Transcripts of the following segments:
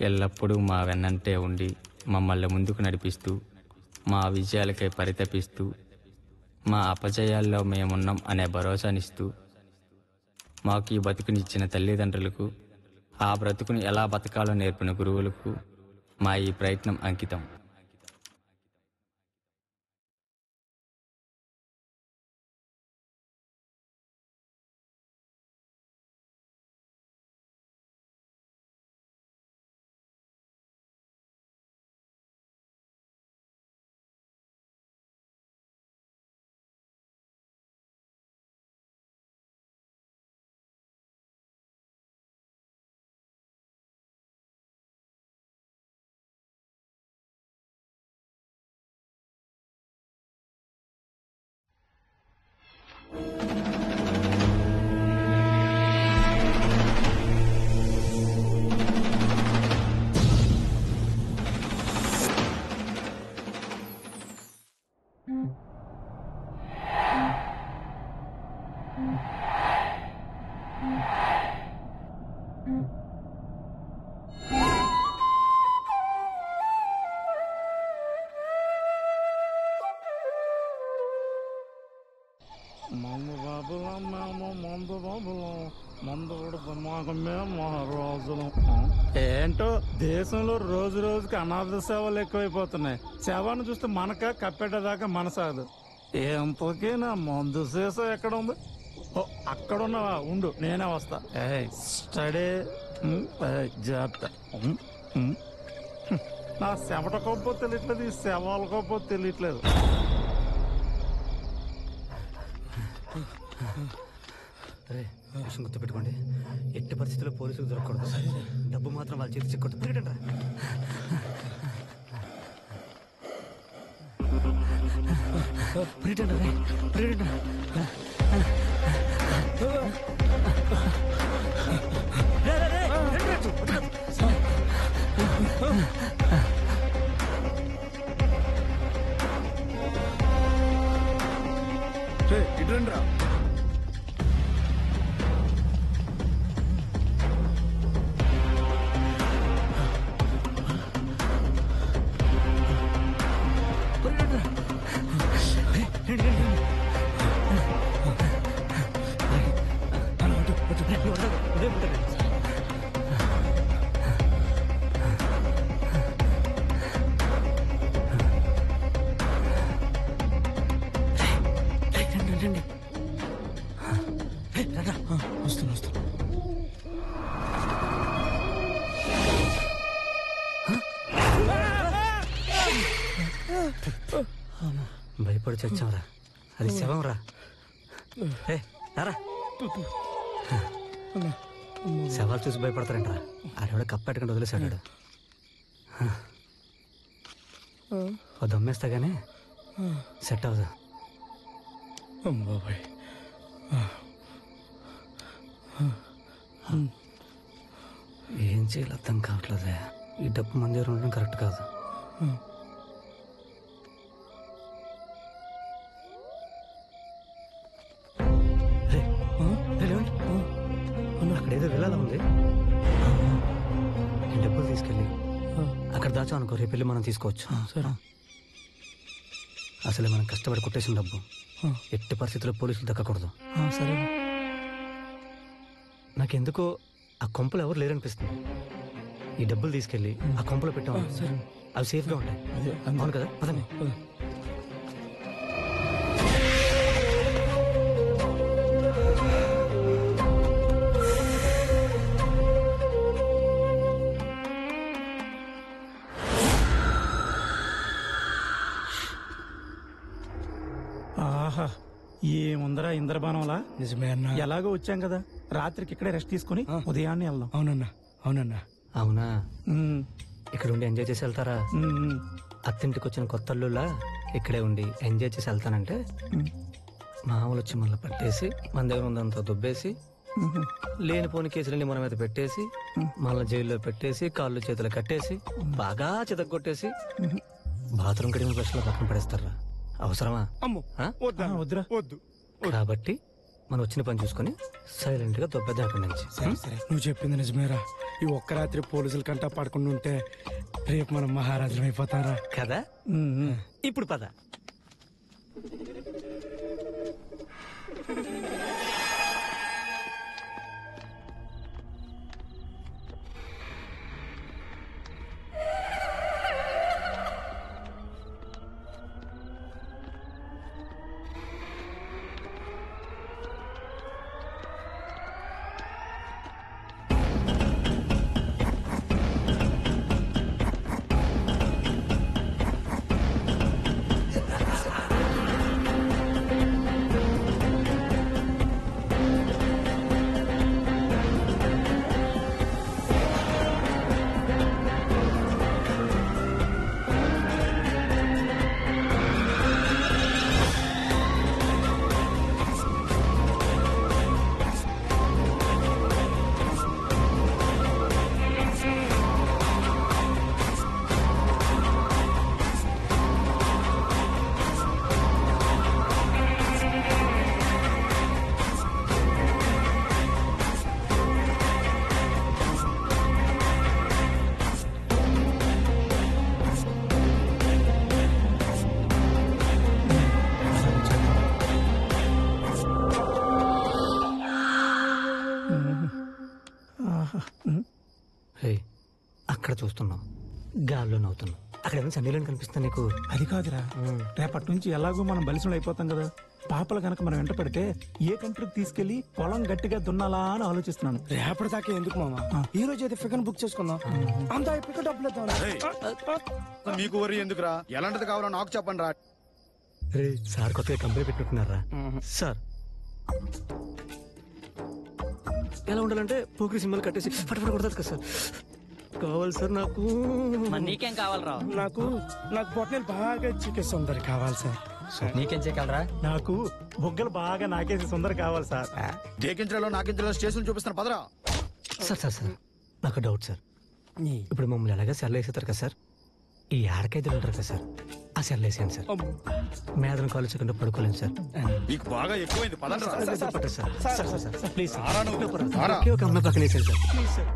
ఎల్లప్పుడూ మా వెన్నంటే ఉండి మమ్మల్ని ముందుకు నడిపిస్తూ మా విజయాలకై పరితపిస్తూ మా అపజయాల్లో మేమున్నాం అనే భరోసానిస్తూ మాకు ఈ బతుకునిచ్చిన తల్లిదండ్రులకు ఆ బ్రతుకుని ఎలా బతకాలో నేర్పిన గురువులకు మా ఈ ప్రయత్నం అంకితం. ఏంటో దేశంలో రోజు రోజుకి అనాథ సేవలు ఎక్కువైపోతున్నాయి. శవాన్ని చూస్తే మనక కప్పెట్టేదాకా మనసాదు. ఎంతకీ నా మందు సీసా ఎక్కడ ఉంది? అక్కడున్నావా? ఉండు, నేనే వస్తా. స్టడీ జాగ్రత్త. నా శవట కోపో తెలియట్లేదు, ఈ శవాల కోపో తెలియట్లేదు. గుర్తుపెట్టుకోండి, ఎట్టి పరిస్థితుల్లో పోలీసులు దొరకకూడదు. డబ్బు మాత్రం వాళ్ళ చేతి చిక్కూడదు. తిరగండి ఇట్రా. భయపడి చచ్చాంరా, అది శవం రా. రారా, శవాలు చూసి భయపడతారంటరా. ఆడెవడ కప్పెట్టకుండా వదిలేశాడు. ఓ దమ్మేస్తా గానీ సెట్ అవ్వదు. బాబాయ్, ఏం చేయాలి అర్థం కావట్లేదే. ఈ డబ్బు మన దగ్గర ఉండడం కరెక్ట్ కాదు. అక్కడేదో వెళ్ళాలా ఉంది. ఈ డబ్బులు తీసుకెళ్ళి అక్కడ దాచా అనుకో, రేపు వెళ్ళి మనం తీసుకోవచ్చు. సరే, అసలే మనం కష్టపడి కొట్టేసిన డబ్బు ఎట్టి పరిస్థితుల్లో పోలీసులు దక్కకూడదు. సరే, నాకెందుకో ఆ కొంపలు ఎవరు లేరనిపిస్తుంది. ఈ డబ్బులు తీసుకెళ్ళి ఆ కొంపలో పెట్టాము, అవి సేఫ్గా ఉంటాయి. అవును కదా, పదండి. ఆహా, ఏముందరా ఇంద్రబాణంలా. నిజమే అన్నా. ఎలాగో వచ్చాం కదా, రాత్రికి ఇక్కడే రెస్ట్ తీసుకుని ఉదయాన్నే వెళ్దాం. అవునన్నా, అవునన్నా. అవునా, ఇక్కడ ఉండి ఎంజాయ్ చేసి వెళ్తారా? అత్తింటికి వచ్చిన కొత్త అల్లులా ఇక్కడే ఉండి ఎంజాయ్ చేసి వెళ్తానంటే మామూలు వచ్చి మళ్ళీ పట్టేసి మన దగ్గర ఉందంతా దుబ్బేసి లేనిపోని కేసులన్నీ మన మీద పెట్టేసి మళ్ళీ జైల్లో పెట్టేసి కాళ్ళు చేతులు కట్టేసి బాగా చితగొట్టేసి బాత్రూమ్ కడిగిన బ్రష్లో పక్కన పడేస్తారా? అవసరమా? వద్దు. కాబట్టి మనం వచ్చిన పని చూసుకొని సైలెంట్ గా దొబ్బేద్దాం అక్కడి నుంచి. సరే నువ్వు చెప్పింది నిజమేరా. ఈ ఒక్క రాత్రి పోలీసుల కంటా పడకుండా ఉంటే రేపు మనం మహారాజులం అయిపోతారా కదా. ఇప్పుడు పద. అక్కడ చూస్తున్నాం, గాల్లో నవ్వుతున్నాం. అక్కడ ఏమైనా సన్నీళ్ళని కనిపిస్తా నీకు? అది కాదురా, రేపటి నుంచి ఎలాగో మనం బలిసిన అయిపోతాం కదా. పాపలు కనుక మనం వెంట పడితే ఏ కంట్రీకి తీసుకెళ్లి పొలం గట్టిగా దున్నాలా అని ఆలోచిస్తున్నాను. రేపటి దాకా ఎందుకు మామా, ఈ రోజు అయితే ఫిగర్ బుక్ చేసుకుందాం. అంతా అయిపోయి డబ్బులు ఇద్దాం. మీకు వరి ఎందుకురా? ఎలాంటిది కావాలో నాకు చెప్పండి రా. రే సార్ కొత్తగా కంపెనీ పెట్టుకుంటున్నారా సార్? ఎలా ఉండాలంటే పోకరి సింబల్ కట్టేసి ఫటఫట కొడతారు కదా సార్. కావాలి సార్ నాకు. నీకేం కావాలరా? నాకు పొట్టనేలు బాగా చికెన్ సుందరి కావాలి సార్. నీకేం చేయగలరా? నాకు బొగ్గలు బాగా నాకేసి సుందర కావాలి సార్. దేకించలో నాకించలో స్టేషన్ చూపిస్తాను పదరా. సార్ సార్ సార్ నాకు డౌట్ సార్. ఇప్పుడు మమ్మల్ని ఎలాగా సెల్ వేసేస్తారు కదా సార్, ఈ ఆడకైతే ఉంటారు కదా సార్, ఆ సెల్ వేసాను సార్. మేదరం కాలు చెక్కుండా పడుకోలేను సార్. మీకు బాగా ఎక్కువైంది పదండి రా. ప్లీజ్ రారా నువ్వు. రారా. ఒక అమ్మాయి పక్కన వేసాను సార్. Please sir.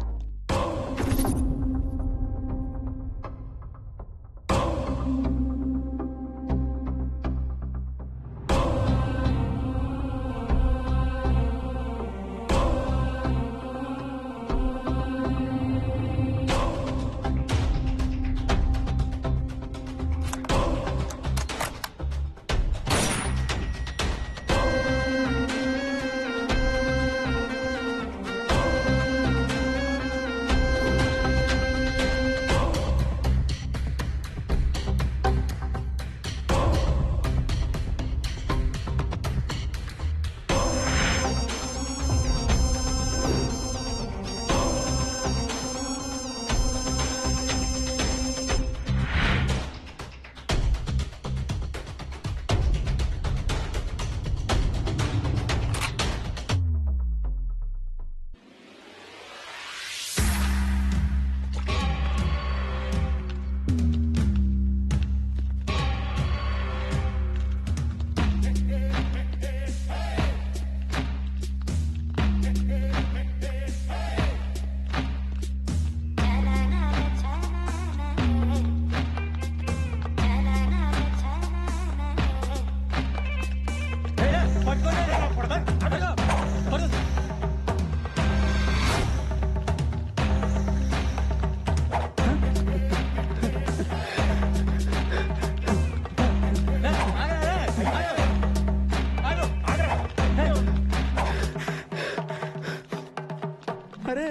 అరే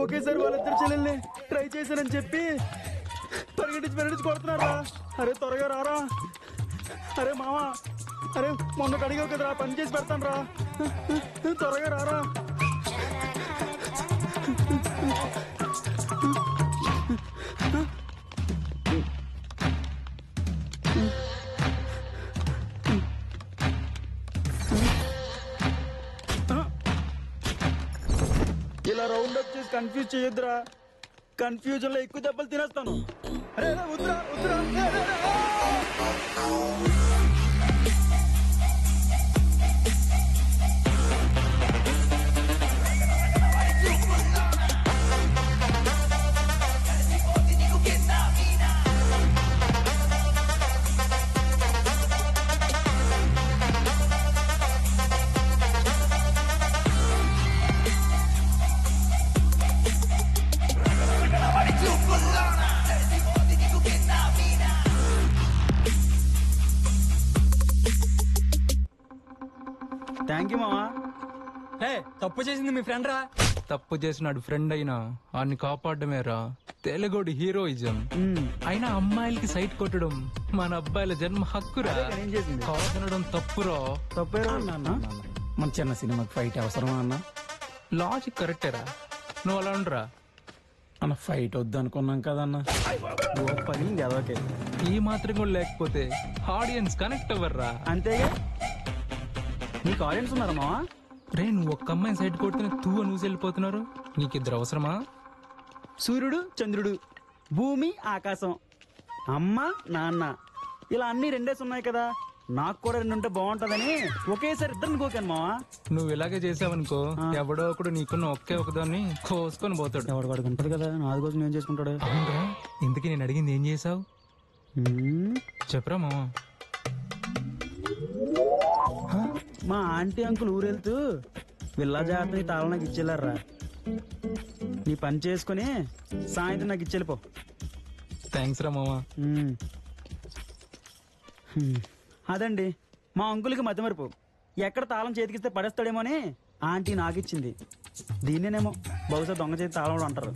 ఒకేసారి వాళ్ళిద్దరు చెల్లెల్ని ట్రై చేశానని చెప్పి పరిగెట్టించి కొడుతున్నారా? అరే త్వరగా రారా. అరే మావా, అరే మొన్న అడిగావు కదరా, పని చేసి పెడతాను రా, త్వరగా రారా. ఇలా రౌండ్ అప్ చేసి కన్ఫ్యూజ్ చేయొద్దురా, కన్ఫ్యూజన్ లో ఎక్కువ దెబ్బలు తినేస్తాను. అరే వద్దురా వద్దురా. థ్యాంక్ యూ మావా. తప్పు చేసింది మీ ఫ్రెండ్ రా. తప్పు చేసినాడు ఫ్రెండ్ అయినా ఆన్ని కాపాడమేరా తెలుగుడి హీరోయిజం. అయినా అమ్మాయిలకి సైట్ కొట్టడం మన అబ్బాయిల జన్మ హక్కురా. ఏం చేసింది? కాదనడం తప్పురా. తప్పేరా? మన చిన్న సినిమాకి ఫైట్ అవసరమా అన్న? లాజిక్ కరెక్టేరా. నువ్వు అలా ఉండరా. అన్న ఫైట్ వద్దు అనుకున్నాం కదన్న. పగిలింది ఎవరికే. ఈ మాత్రం కూడా లేకపోతే ఆడియన్స్ కనెక్ట్ అవ్వర్రా. అంతేగా. నీకు ఆడియన్స్ ఉన్నారా మావా? రే నువ్వు ఒక్క అమ్మాయిని సైడ్ కొడుతున్నా తూవ నువ్వు వెళ్ళిపోతున్నారు. నీకిద్దరు అవసరమా? సూర్యుడు చంద్రుడు, భూమి ఆకాశం, అమ్మ నాన్న, ఇలా అన్ని రెండేసి ఉన్నాయి కదా. నాకు కూడా రెండు ఉంటే బాగుంటదని ఒకేసారి ఇద్దరిని కోకాను మావా. నువ్వు ఇలాగే చేసావనుకో ఎవడో ఒకడు నీకున్న ఒకే ఒకదాన్ని కోసుకొని పోతాడు. ఎవడు వాడికి ఉంటుంది కదా, నాది కోసం ఏం చేసుకుంటాడు. అవునరా, ఇంతకీ నేను అడిగింది ఏం చేసావు చెప్పరా మావా. మా ఆంటీ అంకుల్ ఊరెళ్తూ విల్లా జాగ్రత్త తాళం నాకు ఇచ్చేళ్ళారా. నీ పని చేసుకుని సాయంత్రం నాకు ఇచ్చేళ్ళిపో. థ్యాంక్స్ రా మావా. అదండి మా అంకుల్కి మధ్య మరుపు. ఎక్కడ తాళం చేతికిస్తే పడేస్తాడేమో అని ఆంటీ నాకు ఇచ్చింది. దీన్నేనేమో బహుశా దొంగ చేతి తాళం కూడా అంటారు.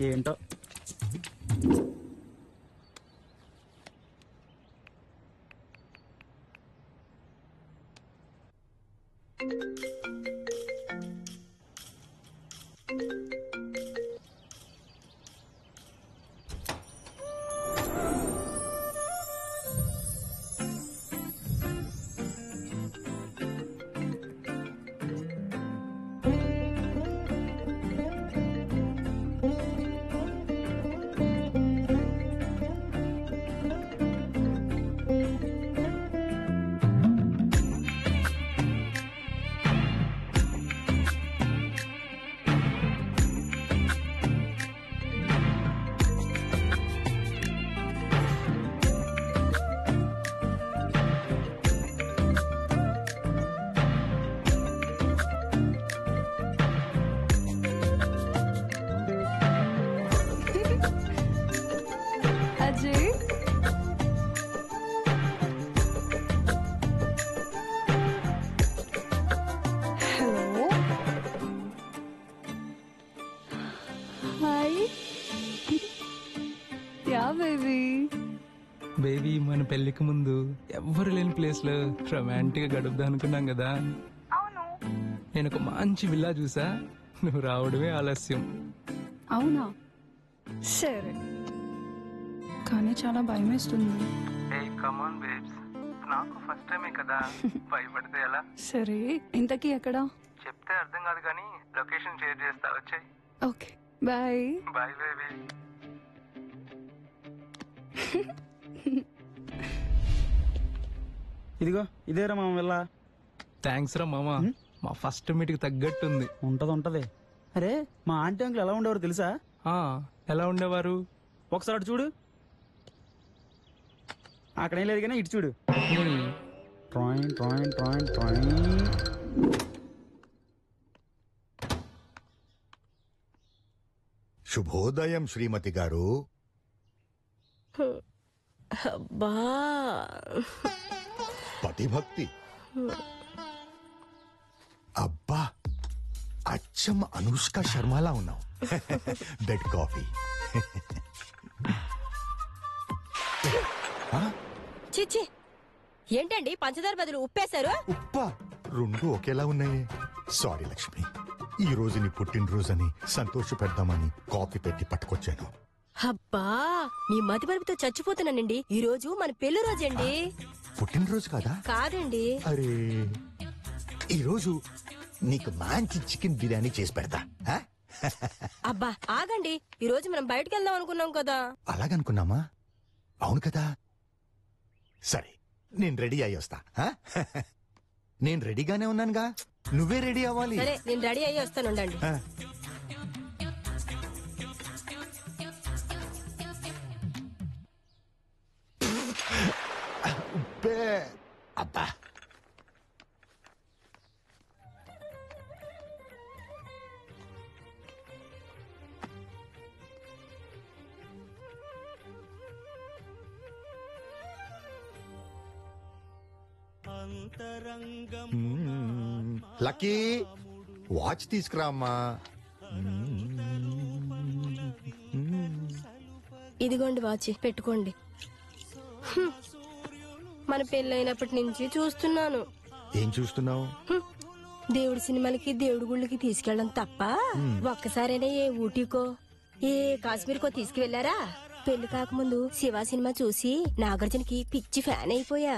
ఏంటో. బేబీ మన పెళ్లికి ముందు ఎవ్వరు లేని ప్లేస్ లో రొమాంటిక్ గా గడుపుదా అనుకున్నాం కదా. నేను ఒక మంచి విల్లా చూసా, నువ్వు రావడమే ఆలస్యం. అవునా? సరే, కానీ చాలా భయం వేస్తుంది. నాకు ఫస్ట్ టైమే కదా, భయపడితే ఎలా? సరే, ఇంతకీ ఎక్కడ? చెప్తే అర్థం కాదు కానీ లొకేషన్ షేర్ చేస్తా, వచ్చాయి. Okay, bye. Bye baby. ఇదిగో ఇదేరా మామ వెళ్ళా. థ్యాంక్స్ రా మామా, మా ఫస్ట్ మీటికి తగ్గట్టుంది. ఉంటది. అరే మా ఆంటీ అంకుల్ ఎలా ఉండేవారు తెలుసా? ఎలా ఉండేవారు? ఒకసారి అటు చూడు. అక్కడేం లేదు కానీ ఇటు చూడు. ట్రాయిన్ ట్రాయిన్ ట్రాయిన్ ట్రాయిన్. శుభోదయం శ్రీమతి గారు. అబ్బా, పతిభక్తి. అబ్బా, అచ్చం అనుష్క శర్మలా ఉన్నావు. Bed coffee. చిచ్చి, ఏంటండి పంచదార బదులు ఉప్పేశారు? ఉప్పా? రెండు ఒకేలా ఉన్నాయి. సారీ లక్ష్మి, ఈ రోజు నీ పుట్టినరోజని సంతోష పెడదామని కాఫీ పెట్టి పట్టుకొచ్చాను. అబ్బా, మీ మతి మరుపుతో చచ్చిపోతున్నానండి. ఈ రోజు మన పెళ్లి రోజండి. పుట్టినరోజు కాదా? కాదండి. అరే, ఈ రోజు నీకు మంచి చికెన్ బిర్యానీ చేసి పెడతా. అబ్బా ఆగండి, ఈ రోజు మనం బయటకు వెళ్దాం అనుకున్నాం కదా. అలాగనుకున్నామా? అవును కదా. సరే, నేను రెడీ అయ్యి వస్తా. నేను రెడీగానే ఉన్నానుగా, నువ్వే రెడీ అవ్వాలి. సరే, నేను రెడీ అయ్యి వస్తానుండండి. అబ్బా, లక్కీ వాచ్ తీసుకురా అమ్మా. ఇదిగోండి వాచ్ పెట్టుకోండి. హ్మ్. మన పెళ్ళైనప్పటి నుంచి చూస్తున్నాను. ఏం చూస్తున్నావు? దేవుడి సినిమాలకి దేవుడి గుళ్ళకి తీసుకెళ్ళడం తప్ప ఒక్కసారైనా ఏ ఊటీకో ఏ కాశ్మీర్కో తీసుకువెళ్లారా? పెళ్లి కాకముందు శివ సినిమా చూసి నాగార్జునకి పిచ్చి ఫ్యాన్ అయిపోయా.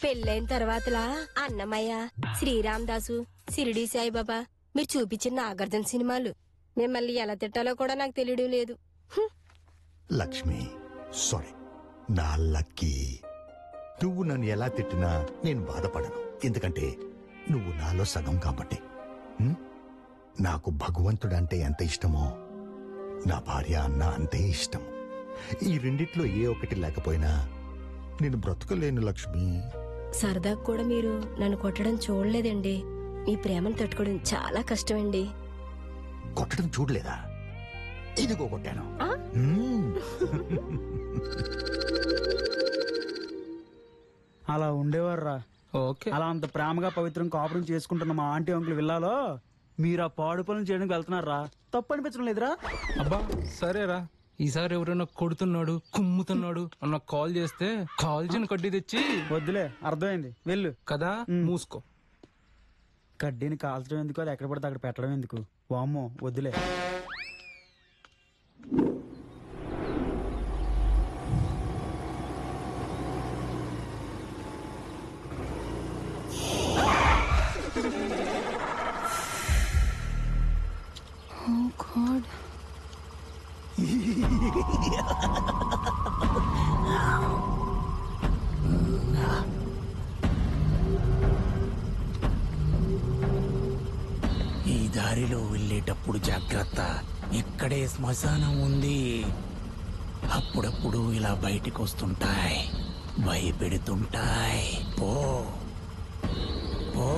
పెళ్ళైన తర్వాతలా అన్నమయ్య, శ్రీరామ్ దాసు, సిరిడి సాయిబాబా మీరు చూపించిన నాగార్జున సినిమాలు మిమ్మల్ని ఎలా తిట్టాలో కూడా నాకు తెలియడం లేదు. లక్ష్మి సారీ. నా లక్కీ, నువ్వు నన్ను ఎలా తిట్టినా నేను బాధపడను. ఎందుకంటే నువ్వు నాలో సగం కాబట్టి. నాకు భగవంతుడంటే ఎంత ఇష్టమో నా భార్య అన్న అంతే ఇష్టం. ఈ రెండిట్లో ఏ ఒక్కటి లేకపోయినా నేను బ్రతకలేను లక్ష్మి. సరదా కూడా మీరు నన్ను కొట్టడం చూడలేదండి. మీ ప్రేమను తట్టుకోవడం చాలా కష్టమండి. కొట్టడం చూడలేదా? ఇదిగో కొట్టాను. అలా ఉండేవారురా. ఓకే. అలా అంత ప్రేమగా పవిత్రంగా కాపురం చేసుకుంటున్న మా ఆంటీ అంకుల్ విల్లాలో మీరు ఆ పాడు పనులు చేయడానికి వెళ్తున్నారా? తప్పు అనిపించడం లేదురా? అబ్బా సరేరా, ఈసారి ఎవరైనా కొడుతున్నాడు కుమ్ముతున్నాడు అన్న కాల్ చేస్తే కాల్చిన కడ్డీ తెచ్చి. వద్దులే, అర్థమైంది, వెళ్ళు. కదా మూసుకో. కడ్డీని కాల్చడం ఎందుకు, అది ఎక్కడ పడితే అక్కడ పెట్టడం ఎందుకు? వామ్మో వద్దులే. Oh God. ఈ దారిలో వెళ్ళేటప్పుడు జాగ్రత్త, ఇక్కడే శ్మశానం ఉంది. అప్పుడప్పుడు ఇలా బయటికి వస్తుంటాయి, భయపెడుతుంటాయి. పో పో.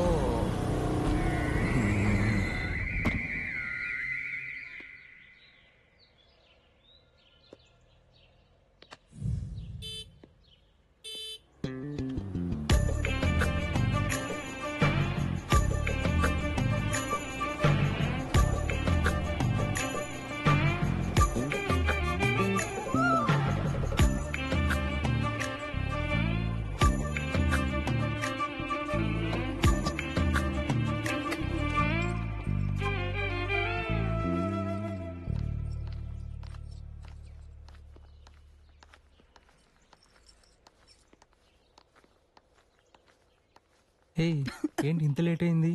ఏంటి ఇంత లేట్ అయింది?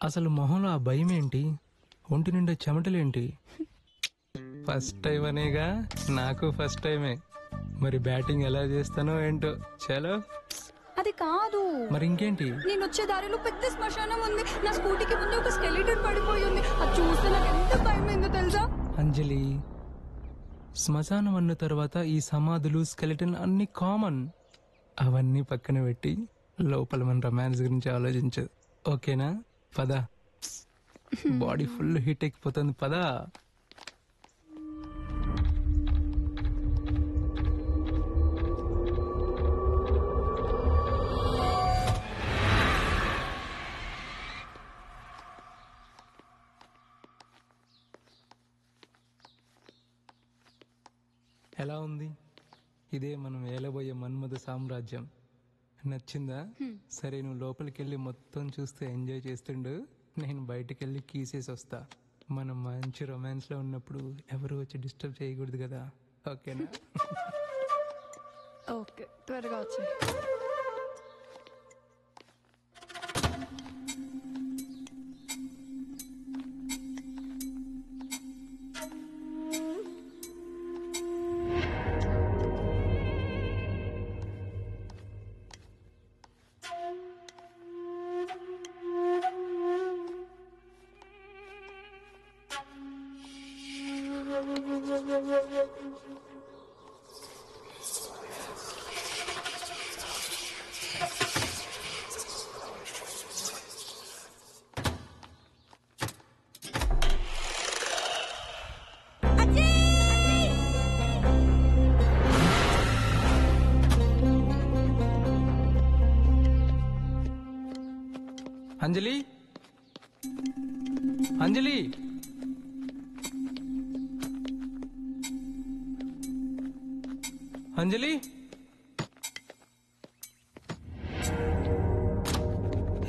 అసలు మొహంలో ఆ భయం ఏంటి? ఒంటి నిండా చెమటలేంటి? ఫస్ట్ టైం అనేగా, నాకు ఫస్ట్ టైమే. మరి బ్యాటింగ్ ఎలా చేస్తానో ఏంటో. చలో. అది కాదు. మరి ఇంకేంటి? నేను వచ్చే దారిలో పెద్ద శ్మశానం ఉంది. నా స్కూటీకి ముందు ఒక స్కెలిటన్ పడిపోయి ఉంది. అది చూస్తే నాకు ఎంత భయమైందో తెలుసా? అంజలి, శ్మశానం అన్న తర్వాత ఈ సమాధులు స్కెలిటన్ అన్ని కామన్. అవన్నీ పక్కన పెట్టి లోపల మన రొమాన్స్ గురించి ఆలోచించు. ఓకేనా? పద. బాడీ ఫుల్ హీట్ ఎక్కిపోతుంది. పదా. ఎలా ఉంది? ఇదే మనం ఏలబోయే మన్మథ సామ్రాజ్యం. నచ్చిందా? సరే, నువ్వు లోపలికి వెళ్ళి మొత్తం చూస్తూ ఎంజాయ్ చేస్తుండు, నేను బయటికి వెళ్ళి కీసేసి వస్తా. మనం మంచి రొమాన్స్ లో ఉన్నప్పుడు ఎవరు వచ్చి డిస్టర్బ్ చేయకూడదు కదా. ఓకేనా? ఓకే, త్వరగా వచ్చి. అంజలి అంజలి అంజలి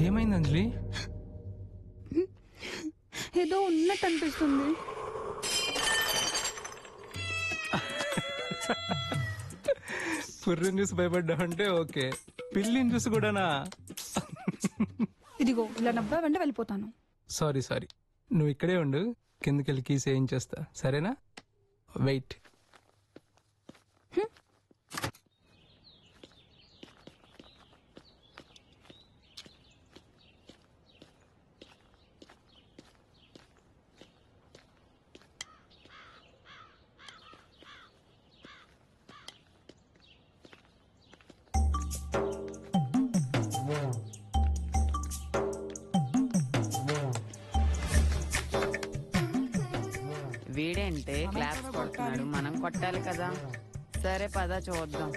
ఏమైంది అంజలి? ఏదో ఉన్నట్టు అనిపిస్తుంది. పుర్రిని చూసి భయపడ్డావంటే ఓకే, పిల్లిని చూసి కూడానా? ఇదిగో ఇలా నవ్వావంటే వెళ్ళిపోతాను. సారీ సారీ, నువ్వు ఇక్కడే ఉండు, కిందకెళ్ళి కీస్ ఏం చేస్తా, సరేనా? వెయిట్. వీడేంటే క్లాప్స్ కొడుతున్నాడు, మనం కొట్టాలి కదా. సరే పద చూద్దాం.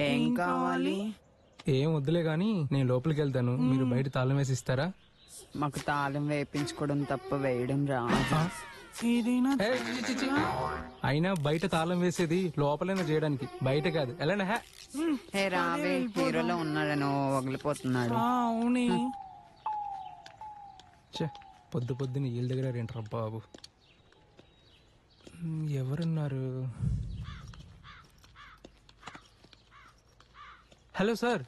ఏం కావాలి? ఏం వద్దులే గాని నేను లోపలికి వెళ్తాను, మీరు బయట తాళం వేసి ఇస్తారా? మాకు తాళం వేయించుకోవడం తప్ప వేయడం రాదు. ఏ, చి, చి, చి. అయినా బయట తాళం వేసేది లోపలైనా చేయడానికి, బయట కాదు. ఎలాంటి హే రావే, హీరోలో ఉన్నాడని వగిలిపోతున్నాడు. పొద్దు పొద్దున్న వీళ్ళ దగ్గర ఏంట్రా బాబు. ఎవరున్నారు? హలో సార్,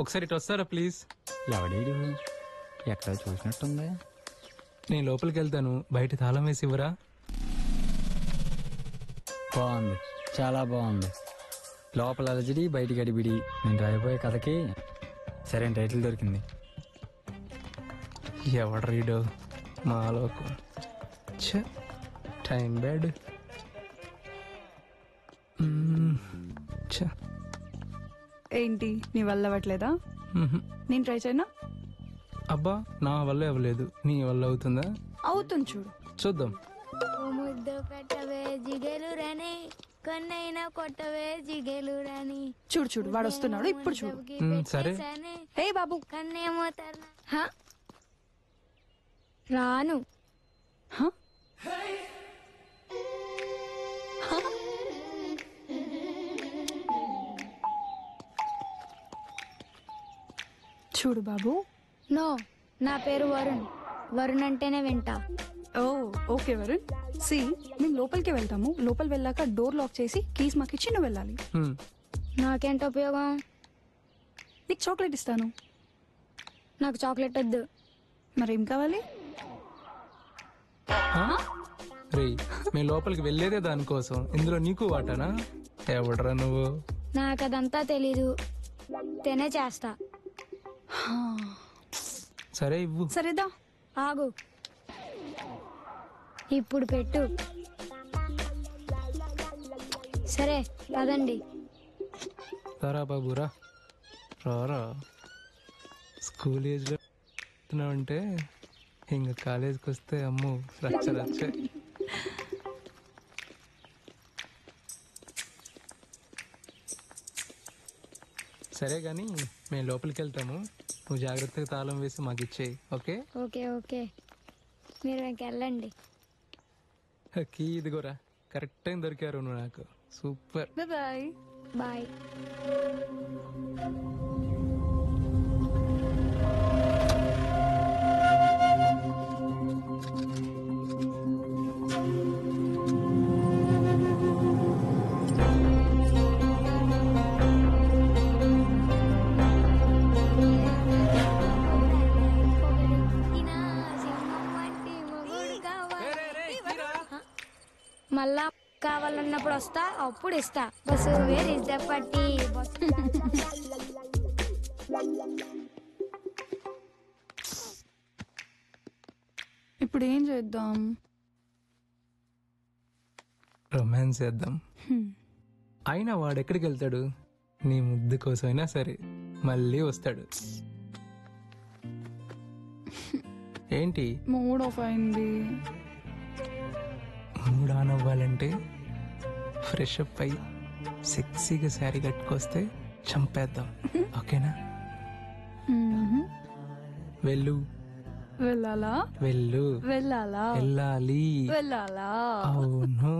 ఒకసారి ఇటు వస్తారా ప్లీజ్? ఎవడీడు? ఎక్కడ చూసినట్టుంది. నేను లోపలికి వెళ్తాను, బయట తాళం వేసి ఇవ్వరా? బాగుంది, చాలా బాగుంది. లోపల అలజడి, బయట గడిబిడి. నేను రాయబోయే కథకి సరైన టైటిల్ దొరికింది. ఎవడు రీడో మాలోకు. Time bad. ఏంటి నీ వల్ల అవ్వట్లేదా? నేను ట్రై చేయనా? అబ్బా, నా వల్ల అవ్వలేదు, నీ వల్ల అవుతుందా? అవుతుంది, చూడు. చూద్దాం. ముద్దు పెట్టవే జిగేలు రాని, కన్నైనా కొట్టవే జిగేలు రాని. చూడు చూడు, వాడు వస్తున్నాడు ఇప్పుడు, చూడు. సరే. హే బాబు, కన్నేమో రాను. చూడు బాబు. నో, నా పేరు వరుణ్. వరుణ్ అంటేనే వింటా. ఓ ఓకే వరుణ్. సి, మేము లోపలికి వెళ్తాము. లోపల వెళ్ళాక డోర్ లాక్ చేసి కీస్ మాకు ఇచ్చి నువ్వు వెళ్ళాలి. నాకేంటి ఉపయోగం? నీకు చాక్లెట్ ఇస్తాను. నాకు చాక్లెట్ వద్దు. మరేం కావాలి? రే, మేము లోపలికి వెళ్ళేదే దానికోసం, ఇందులో నీకు వాటానా? ఎవడరా నువ్వు? నాకు అదంతా తెలీదు, తినే చేస్తా. సరే ఇవ్వు. సరేదా, ఆగు. ఇప్పుడు పెట్టు. సరే పదండి. రారా బాబు, రా రారా. స్కూల్ ఏజ్లో అంటే ఇంకా కాలేజీకి వస్తే అమ్ము రచ్చ రచ్చ. సరే కానీ మేము లోపలికి వెళ్తాము, నువ్వు జాగ్రత్తగా తాళం వేసి మాకు ఇచ్చేయి. ఓకే ఓకే ఓకే, మీరు వెళ్ళండి. కీ ఇదిగోరా, కరెక్ట్ టైం దొరికారు నువ్వు నాకు. సూపర్. Bye bye. మళ్ళా కావాలన్నప్పుడు వస్తా, అప్పుడు ఇస్తా. బస్సు వేర్ ఇస్ ద పట్టి. ఇప్పుడు ఏం చేద్దాం? రొమాన్స్ చేద్దాం. అయినా వాడు ఎక్కడికి వెళ్తాడు? నీ ముద్దు కోసమైనా సరే మళ్ళీ వస్తాడు. ఏంటి మూడ్ ఆఫ్ అయింది. మూడ్ ఆన్ అవ్వాలంటే ఫ్రెష్ అప్ అయ్యి సెక్సీగా శారీ కట్టుకొస్తే చంపేద్దాం. ఓకేనా? వెళ్ళు. వెళ్ళాలా? వెళ్ళు. వెళ్ళాలా? వెళ్ళాలి. వెళ్ళాలా? అవును.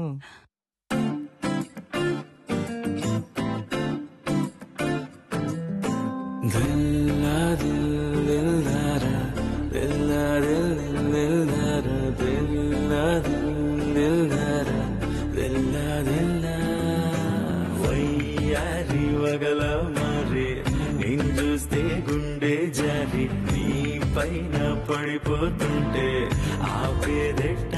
వగల మరి నేను చూస్తే గుండె జారి నీ పైన పడిపోతుంటే ఆపేదెట్ట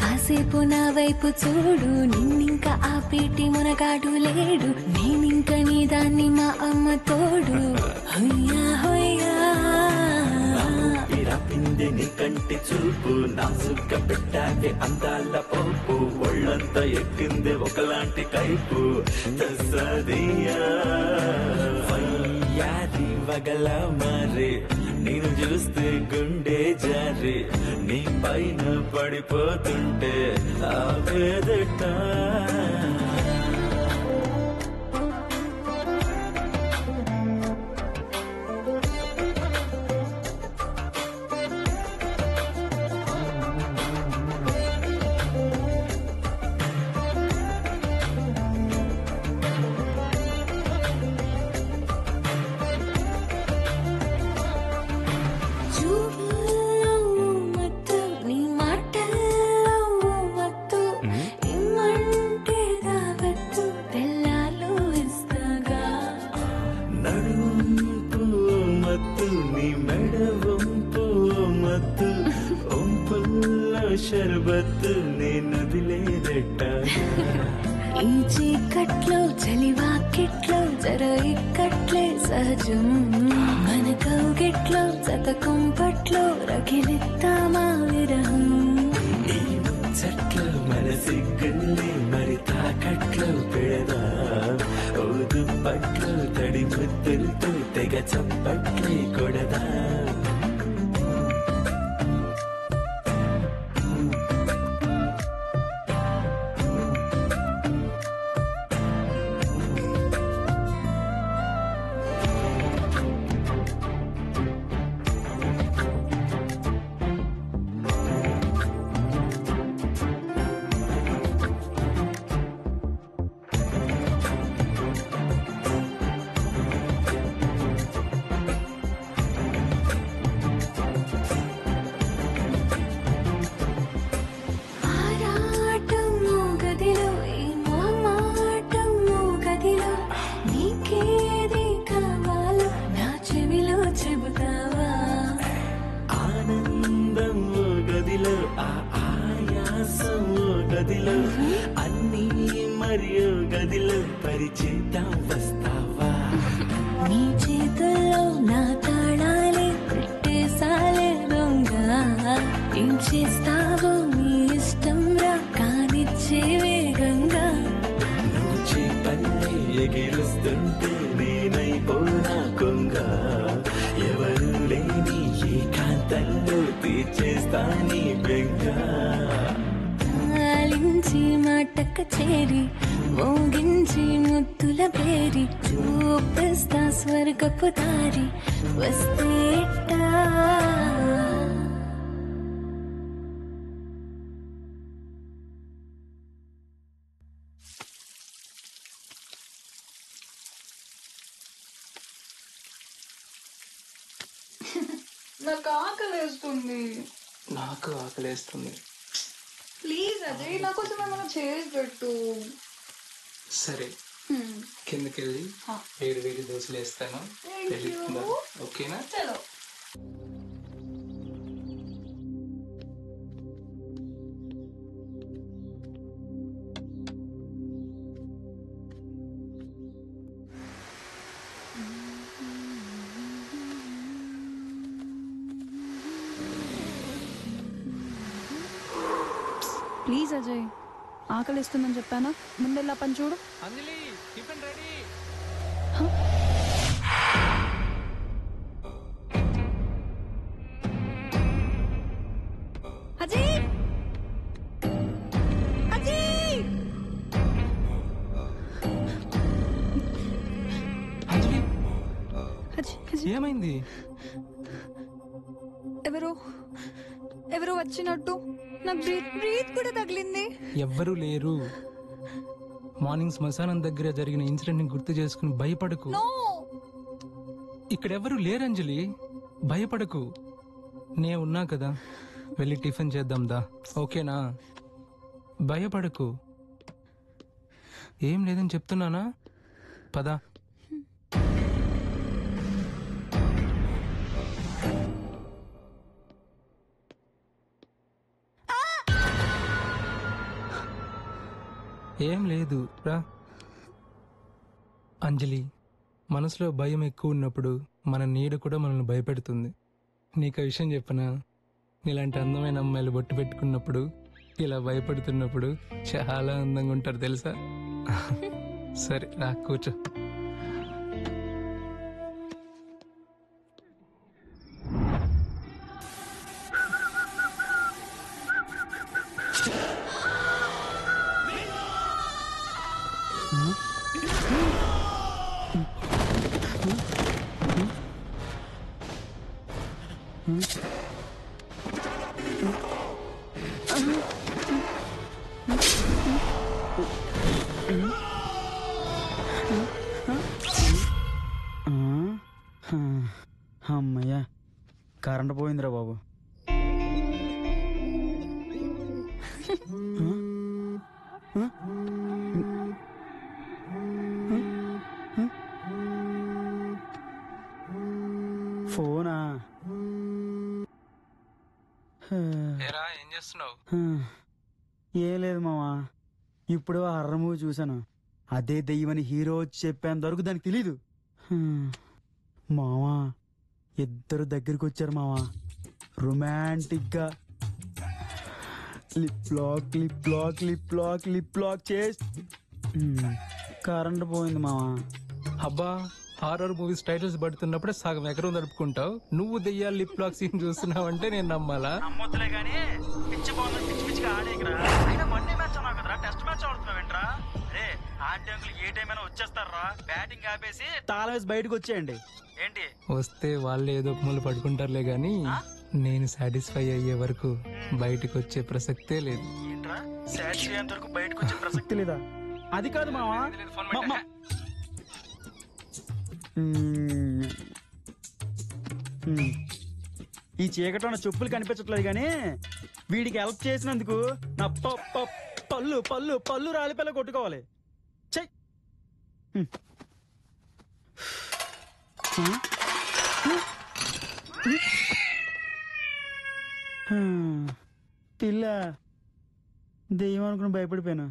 కాసేపు నా వైపు చూడు, నిన్నింకా ఆపేటి మునగాడు లేడు, నేనింక నీ దాన్ని మా అమ్మ తోడు. హొయ్యా హొయ్యా పిందె నీ కంటి చూపు నాసుక్క పెట్టాకే అందాల పోపు ఒళ్ళంతా ఎక్కింది ఒకలాంటి కైపు తస్సదియా వగల మరి నేను చూస్తే గుండె జారి నీ పైన పడిపోతుంటే ఆవేదట షర్బత్తు నేను వదిలేదట. ఈ చీకట్లో చలివాకిట్లో జర ఇక్కట్లే సహజం, మన కౌగిట్లో శతకం పట్లో రగిలిద్దామా విరహం. ఈ ముచ్చట్లో మన సిగ్గుల్ని మరి తాకట్లో పెడదా, ఓదు పట్లో తడి ముద్దులతో తెగ చప్పట్లే కొడదా. అన్నీ మరియు గదిలో పరిచేద్దాం వస్తావా. నీ చేతుల్లో నా తాళాలే పెట్టేసాలే దొంగ, ఏం చేస్తావో నీ ఇష్టం రా కానిచ్చే వేగంగా. నువ్వు చేపల్లే ఎగిరుస్తుంటే నేనైపోనా కొంగ, ఎవరు లేని ఏకాంతంలో తీర్చేస్తా నీ బెంగ. ఆలించి మాటక చేరి మోగించి ముద్దుల పేరి చూపిస్తా స్వర్గపు దారి వస్తేటా. నాకు ఆకలేస్తుంది. నాకు ఆకలేస్తుంది. ప్లీజ్ అజయ్ నా కోసం ఏమైనా చేసి పెట్టు. సరే, కిందకెళ్ళి వేడి వేడి దోశలు వేస్తాను. ఓకేనా? చలో. ప్లీజ్ అజయ్ ఆకలిస్తుందని చెప్పానా? ముందెళ్ళా పని చూడు. అంజలి టిఫిన్ రెడీ. అజీ అజీ అంజలి అజీ ఏమైంది? ఎవరో వచ్చినట్టు నాకు బ్రీత్ కూడా తగిలింది. ఎవ్వరూ లేరు. మార్నింగ్ శ్మశానం దగ్గర జరిగిన ఇన్సిడెంట్ ని గుర్తు చేసుకుని భయపడకు. ఇక్కడెవ్వరూ లేరు అంజలి, భయపడకు. నే ఉన్నా కదా, వెళ్ళి టిఫిన్ చేద్దాం దా, ఓకేనా? భయపడకు, ఏం లేదని చెప్తున్నానా, పదా. ఏం లేదు రా. అంజలి, మనసులో భయం ఎక్కువ ఉన్నప్పుడు మన నీడ కూడా మనల్ని భయపెడుతుంది. నీకు విషయం చెప్పనా, ఇలాంటి అందమైన అమ్మాయిలు బొట్టు పెట్టుకున్నప్పుడు, ఇలా భయపడుతున్నప్పుడు చాలా అందంగా ఉంటారు తెలుసా. సరే రా కూర్చో. అమ్మయ్యా, కరెంట్ పోయిందిరా బాబు. ఫోనా? ఏం చేస్తున్నావు? ఏం లేదు మావా, ఇప్పుడు హర్రర్ మూవీ చూశాను. అదే దెయ్యమని హీరో వచ్చి చెప్పేంత వరకు దానికి తెలీదు. మావా, ఇద్దరు దగ్గరికి వచ్చారు మావా, రొమాంటిక్ గా lip lock lip lock lip lock lip lock చేసి కరెంట్ పోయింది మావా. అబ్బా, హారర్ మూవీస్ టైటిల్స్ పడుతున్నప్పుడే సగం ఎకరం నడుపుకుంటావు. నువ్వు దెయ్యాలు లిప్ లాక్ సీన్ చూస్తున్నావు అంటే నేను నమ్మాలా? నమ్మొద్దులే గానీ పిచ్చి బాగుంది, పిచ్చి పిచ్చిగా ఆడేకరా. అయినా వన్డే మ్యాచ్ అన్నావు కదరా, టెస్ట్ మ్యాచ్ ఆడుతున్నావేంట్రా? అరే ఆడే అంకులు ఏ టైం అయినా వచ్చేస్తారా, బ్యాటింగ్ ఆపేసి తాళం వేసి బయటకు వచ్చేయండి. ఏంటి వస్తే వాళ్ళే ఏదో మూలు పడుకుంటారులే గాని నేను సాటిస్ఫై అయ్యే వరకు బయటకు వచ్చే ప్రసక్తే లేదు. ఏంట్రా, సాటిస్ఫై అయ్యేంత వరకు బయటకు వచ్చే ప్రసక్తి లేదా? అది కాదు మావా, ఈ చీకట్లో నా చెప్పులు కనిపించట్లేదు కానీ వీడికి హెల్ప్ చేసినందుకు నా పళ్ళు పళ్ళు పళ్ళు రాలిపల్ల కొట్టుకోవాలి. చెయ్. పిల్ల దెయ్యం అనుకుని భయపడిపోయాను.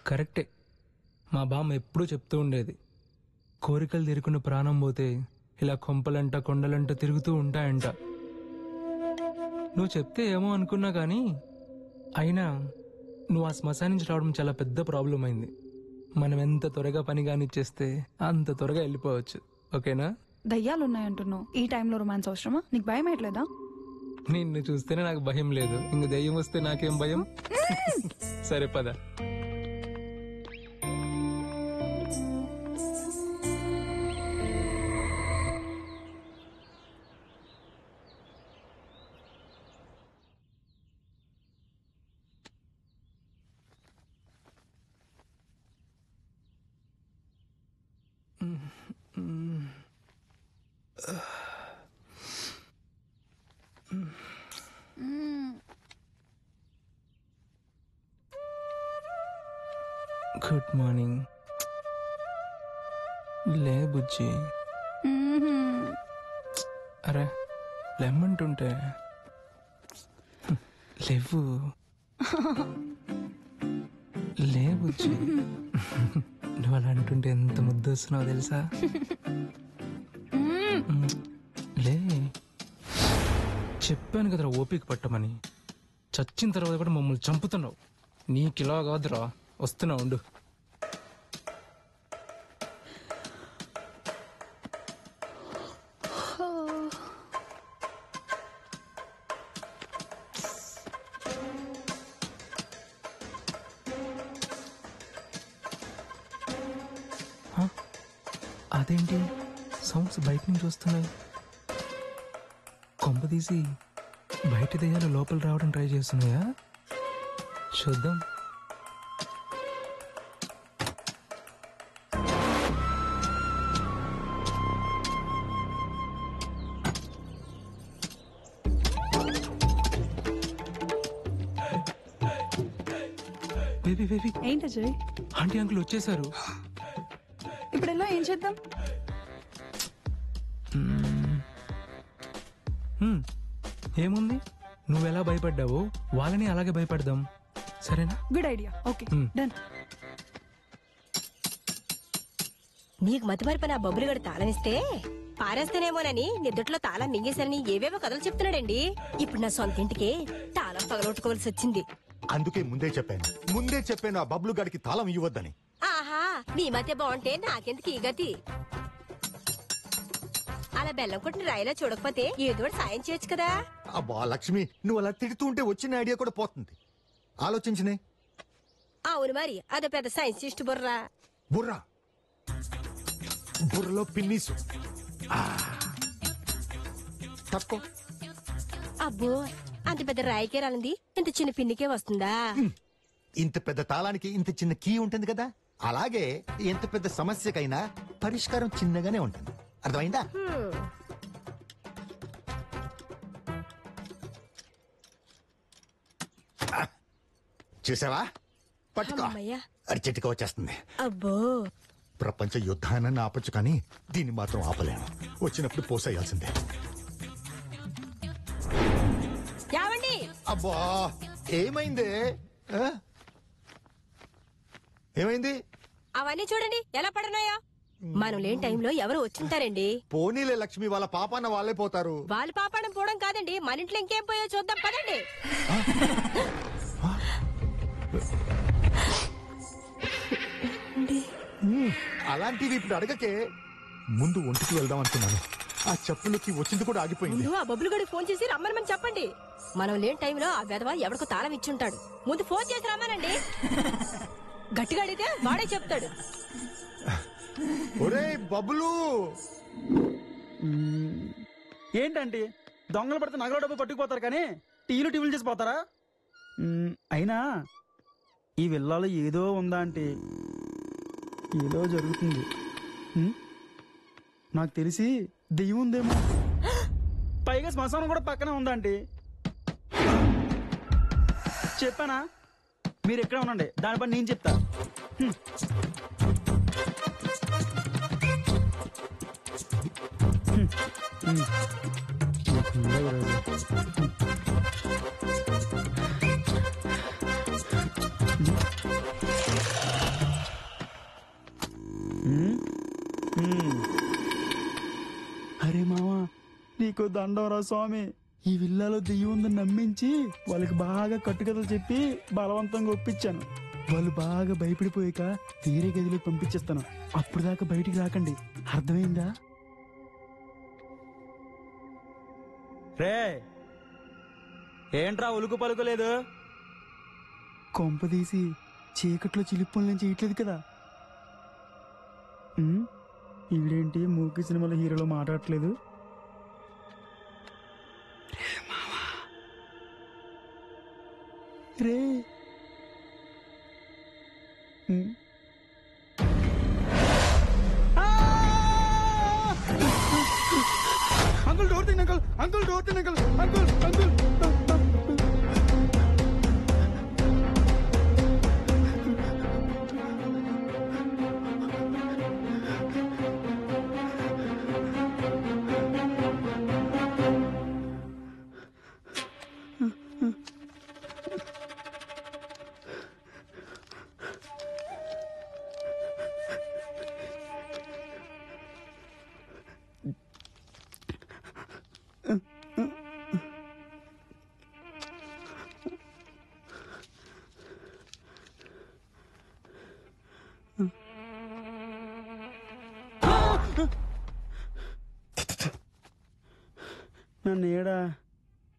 కరెక్టే. మా బామ్మ ఎప్పుడూ చెప్తూ ఉండేది, కోరికలు తీరుకున్న ప్రాణం పోతే ఇలా కొంపలంట కొండలంట తిరుగుతూ ఉంటాయంట. నువ్వు చెప్తే ఏమో అనుకున్నా కానీ అయినా నువ్వు ఆ శ్మశానం నుంచి రావడం చాలా పెద్ద ప్రాబ్లం అయింది. మనం ఎంత త్వరగా పని కానిచ్చేస్తే అంత త్వరగా వెళ్ళిపోవచ్చు. ఓకేనా? దయ్యాలు ఉన్నాయంటున్నావు, ఈ టైంలో రొమాన్స్ అవసరమా? నీకు భయం అయ్యట్లేదా? నిన్ను చూస్తేనే నాకు భయం లేదు, ఇంక దయ్యం వస్తే నాకేం భయం? సరే పద. Good morning. లే బుజ్జి. అరే లేమంటుంటే లేవు. లే బుజ్జి. నువ్వు అలా అంటుంటే ఎంత ముద్దు వస్తున్నావు తెలుసా? లే, చెప్పాను కదరా ఓపిక పట్టమని. చచ్చిన తర్వాత కూడా మమ్మల్ని చంపుతున్నావు. నీకిలా కాదురా, వస్తున్నా ఉండు. అదేంటి సౌండ్స్ బయట నుంచి వస్తున్నాయి? కొంప తీసి బయట దయ్యాలు లోపల రావడం ట్రై చేస్తున్నాయా? చూద్దాం. Baby baby. ఏంటి అజయ్? ఆంటీ అంకుల్ వచ్చేసారు. ఇప్పుడు ఎలా ఏం చేద్దాం? ఏముంది, నువ్వెలా భయపడ్డావో వాళ్ళని అలాగే భయపడదాం. సరేనా? Good idea. Okay done. నీకు మతిమరిపి నా బొబ్బులు గడు తాళం ఇస్తే పారేస్తానేమోనని నిద్రలో తాళం మింగేశారని ఏవేవో కథలు చెప్తున్నాడండి. ఇప్పుడు నా సొంత ఇంటికి తాళం పగలొట్టుకోవాల్సి వచ్చింది. అందుకే ముందే చెప్పాను ఆ బబ్లు గడికి తాళం ఇవ్వద్దని. ఆహా, నీ మధ్య బాగుంటే నాకెందుకు ఈ గతి? అలా బెల్లం కొట్టిన రాయిలా చూడకపోతే ఏదో సాయం చేయొచ్చు కదా. అబ్బా లక్ష్మి, నువ్వు అలా తిడుతూ ఉంటే వచ్చిన ఐడియా కూడా పోతుంది. ఆలోచించనే. అవును మరి, అదో పెద్ద సైన్సిస్ట్ బుర్రా. బుర్రలో పిన్నీసు తక్కువ. అబ్బో, అంత పెద్ద రాయికే రాలింది, ఇంత చిన్న పిన్నికే వస్తుందా? ఇంత పెద్ద తాళానికి ఇంత చిన్న కీ ఉంటుంది కదా, అలాగే ఎంత పెద్ద సమస్యకైనా పరిష్కారం చిన్నగానే ఉంటుంది. అర్థమైందా? చూసావా? పట్టుకో. అరిచెట్టుగా వచ్చేస్తుంది. అబ్బో, ప్రపంచ యుద్ధాన్ని ఆపచ్చు కానీ దీన్ని మాత్రం ఆపలేను. వచ్చినప్పుడు పోసేయాల్సిందే. అబ్బా, ఏమైంది? ఏమైంది? అవన్నీ చూడండి ఎలా పడున్నాయో. మనం లేని టైంలో ఎవరు వచ్చింటారండి. పోనీలే లక్ష్మి, వాళ్ళ పాపాన వాళ్ళే పోతారు. వాళ్ళ పాపానం పోవడం కాదండి, మన ఇంట్లో ఇంకేం పోయో చూద్దాం పదండి. అలాంటివి ఇప్పుడు అడగకే. ముందు ఒంటికి వెళ్దాం అనుకున్నాను. ఆ చెప్పులకి వచ్చింది కూడా ఆగిపోయింది. ఆ బొబ్బులు గడి ఫోన్ చేసి రమ్మని చెప్పండి. మనం లేని టైంలో ఆ వెధవ ఎవరికో తాళం ఇచ్చుంటాడు. ముందు ఫోన్ చేసి రమ్మనండి. గట్టిగా అడిగితే వాడే చెప్తాడు. ఒరే బబ్బులు, ఏంటంటే దొంగలు పడితే నగల డబ్బు పట్టుకుపోతారు కానీ టీవీలు చేసి పోతారా? అయినా ఈ విల్లాలో ఏదో ఉందా అంటే ఏదో జరుగుతుంది. నాకు తెలిసి దెయ్యం ఉందేమో. పైగా శ్మశానం కూడా పక్కనే ఉందా అంటే. చెప్పానా? మీరు ఎక్కడ ఉండండి, దాని పని నేను చెప్తా. నీకు దండం స్వామి. ఈ విల్లాలో దెయ్యం ఉందని నమ్మించి వాళ్ళకి బాగా కట్టుకథలు చెప్పి బలవంతంగా ఒప్పించాను. వాళ్ళు బాగా భయపడిపోయాక వేరే గదిలోకి పంపించేస్తాను. అప్పుడు దాకా బయటికి రాకండి, అర్థమైందా? రే ఏంట్రా ఉలుకు పలుకోలేదు? కొంపదీసి చీకట్లో చిలిప్పులు చేయట్లేదు కదా? ఈడేంటి మూకీ సినిమాలో హీరోలో మాట్లాడట్లేదు? రే అంకుల్ డోర్ తీయండి అంకుల్, అంకుల్ డోర్ తీయండి అంకుల్, అంకుల్ అంకుల్.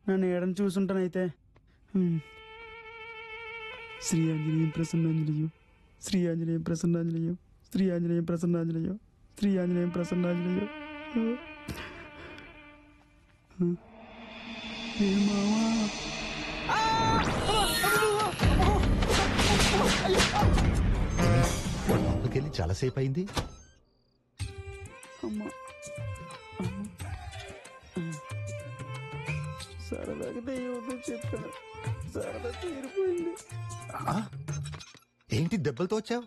నన్ను ఏడని చూసుంటానైతే. శ్రీ ఆంజనేయం ప్రసన్నాంజనేయం, శ్రీ ఆంజనేయం ప్రసన్నాంజనేయం, శ్రీ ఆంజనేయం ప్రసన్నాంజనేయం, శ్రీ ఆంజనేయం ప్రసన్నాంజనేయం. లోపలికెళ్ళి చాలాసేపు అయింది. సరదాగా దెయ్యం చెప్పాను, సరదా తీరిపోయింది. ఏంటి దెబ్బలతో వచ్చావు?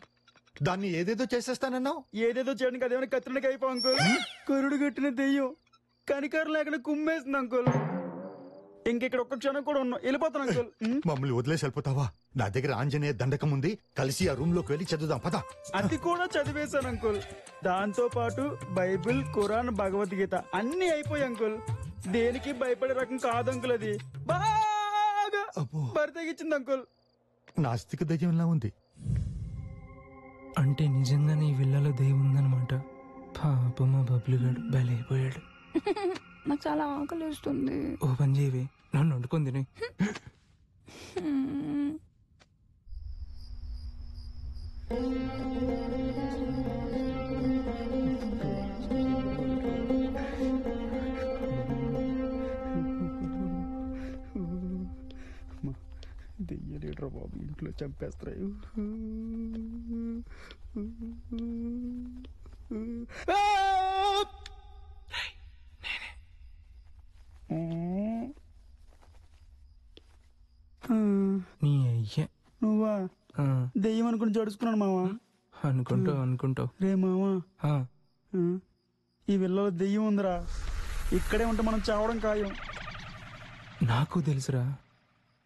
దాన్ని ఏదేదో చేసేస్తానన్నావు. ఏదేదో చేయడానికి అదేమైనా కత్తిరికి అయిపో అంకుల్. కరుడు కట్టిన దెయ్యం కనికారు లేకుండా కుమ్మేస్తుంది అంకుల్. ఇంకెక్కడ ఒక్క క్షణం కూడా ఉన్నావు, వెళ్ళిపోతాను అంకుల్. మమ్మల్ని వదిలేసి వెళ్ళిపోతావా? నా దగ్గర ఆంజనేయ దండకం ఉంది, కలిసి ఆ రూమ్ లోకి వెళ్ళి చదువుదాం పద. అది కూడా చదివేశాను అంకుల్. దాంతో పాటు బైబిల్, ఖురాన్, భగవద్గీత అన్ని అయిపోయి అంకుల్. దేనికి భయపడే రకం కాదు అంకుల్. అది బాగా బరితెగించింది అంకుల్. నాస్తిక దయ్యంలా ఉంది. అంటే నిజంగానే ఈ విల్లాలో దెయ్యం ఉందన్నమాట. పాప మా బబ్లుగాడు బలైపోయాడు. నాకు చాలా ఆకలి వేస్తుంది. ఓ పని చేయవే, నన్ను వండుకొని తిని. దెయ్యలేట్రా బాబు, ఇంట్లో చంపేస్తాయి. నీ అయ్యే నువ్వా? దెయ్యం అనుకుని జడుచుకున్నాను మావా. అనుకుంటావు రే మావా, ఈ విల్లలో దెయ్యం ఉందిరా. ఇక్కడే ఉంటే మనం చావడం ఖాయం. నాకు తెలుసురా,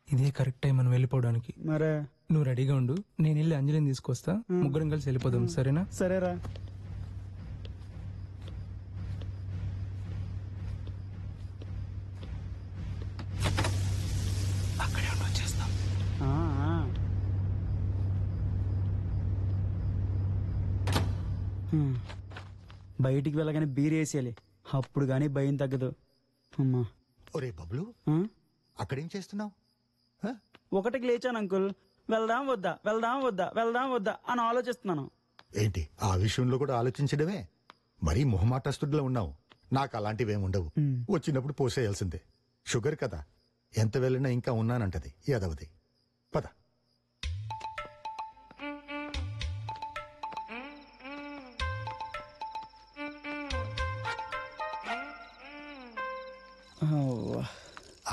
ఇదే కరెక్ట్ టైం మనం వెళ్ళిపోవడానికి. మరే నువ్వు రెడీగా ఉండు, నేను వెళ్ళి అంజలిని తీసుకొస్తా, ముగ్గురం కలిసి వెళ్ళిపోదాం. సరేనా? సరేరా. అక్కడే ఉండి వచ్చేస్తాం. బయటికి వెళ్ళగానే బీరేసేయాలి, అప్పుడు గానీ భయం తగ్గదు. అమ్మా. ఒరే బబ్లు, అక్కడేం చేస్తున్నావు? ఒకటికి లేచాను అంకుల్. వెళ్దాం వద్దా, వెళ్దాం వద్దా, వెళ్దాం వద్దా అని ఆలోచిస్తున్నాను. ఏంటి ఆ విషయంలో కూడా ఆలోచించడమే? మరీ మొహమాటస్తుడిలో ఉన్నావు. నాకు అలాంటివేం ఉండవు. వచ్చినప్పుడు పోసేయాల్సిందే. షుగర్ కదా, ఎంత వెళ్ళినా ఇంకా ఉన్నానంటది యాదవది. పద.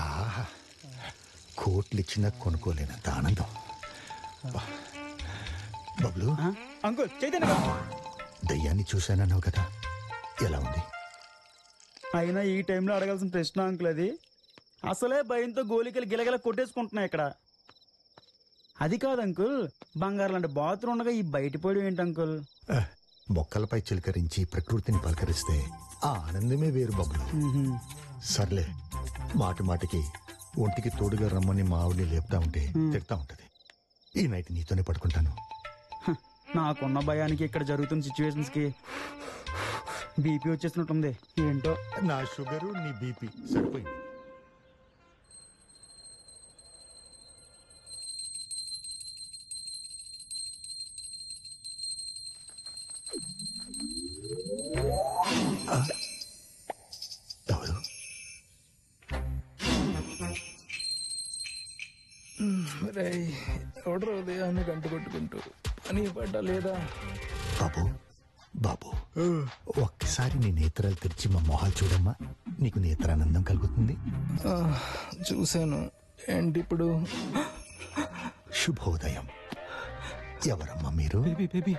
ఆహా, కోట్లిచ్చినా కొనుక్కోలేనంత ఆనందం. బబ్లు అంకుల్, చైతన్య దయ్యాన్ని చూశానన్నావు కదా, ఎలా ఉంది? అయినా ఈ టైంలో అడగాల్సిన ప్రశ్న అంకుల్ అది. అసలే భయంతో గోలికలు గిలగల కొట్టేసుకుంటున్నాయి ఇక్కడ. అది కాదు అంకుల్, బంగారు లాంటి బాత్రూమ్ ఉండగా ఈ బయటపడి ఏంటి అంకుల్? మొక్కలపై చిలకరించి ప్రకృతిని పలకరిస్తే ఆ ఆనందమే వేరు బబ్లు. సర్లే మాటి మాటికి ఒంటికి తోడుగా రమ్మని మా ఆవిడ లేపుతా ఉంటే తిడతా ఉంటది. ఈ నైట్ నీతోనే పడుకుంటాను. నాకున్న భయానికి ఇక్కడ జరుగుతున్న సిచ్యువేషన్స్ కి బీపీ వచ్చేసినట్టుంది. ఏంటో నా షుగరు నీ బీపీ సరిపోయింది. ఎవడో ఉదయాన్ని గంట కొట్టుకుంటూ పని పడ్డా లేదా? బాబు బాబు ఒక్కసారి నీ నేత్రాలు తెరిచి మా మొహాలు చూడమ్మా. నీకు నేత్రానందం కలుగుతుంది. చూశాను. ఏంటి ఇప్పుడు? శుభోదయం. ఎవరమ్మా మీరు? Baby baby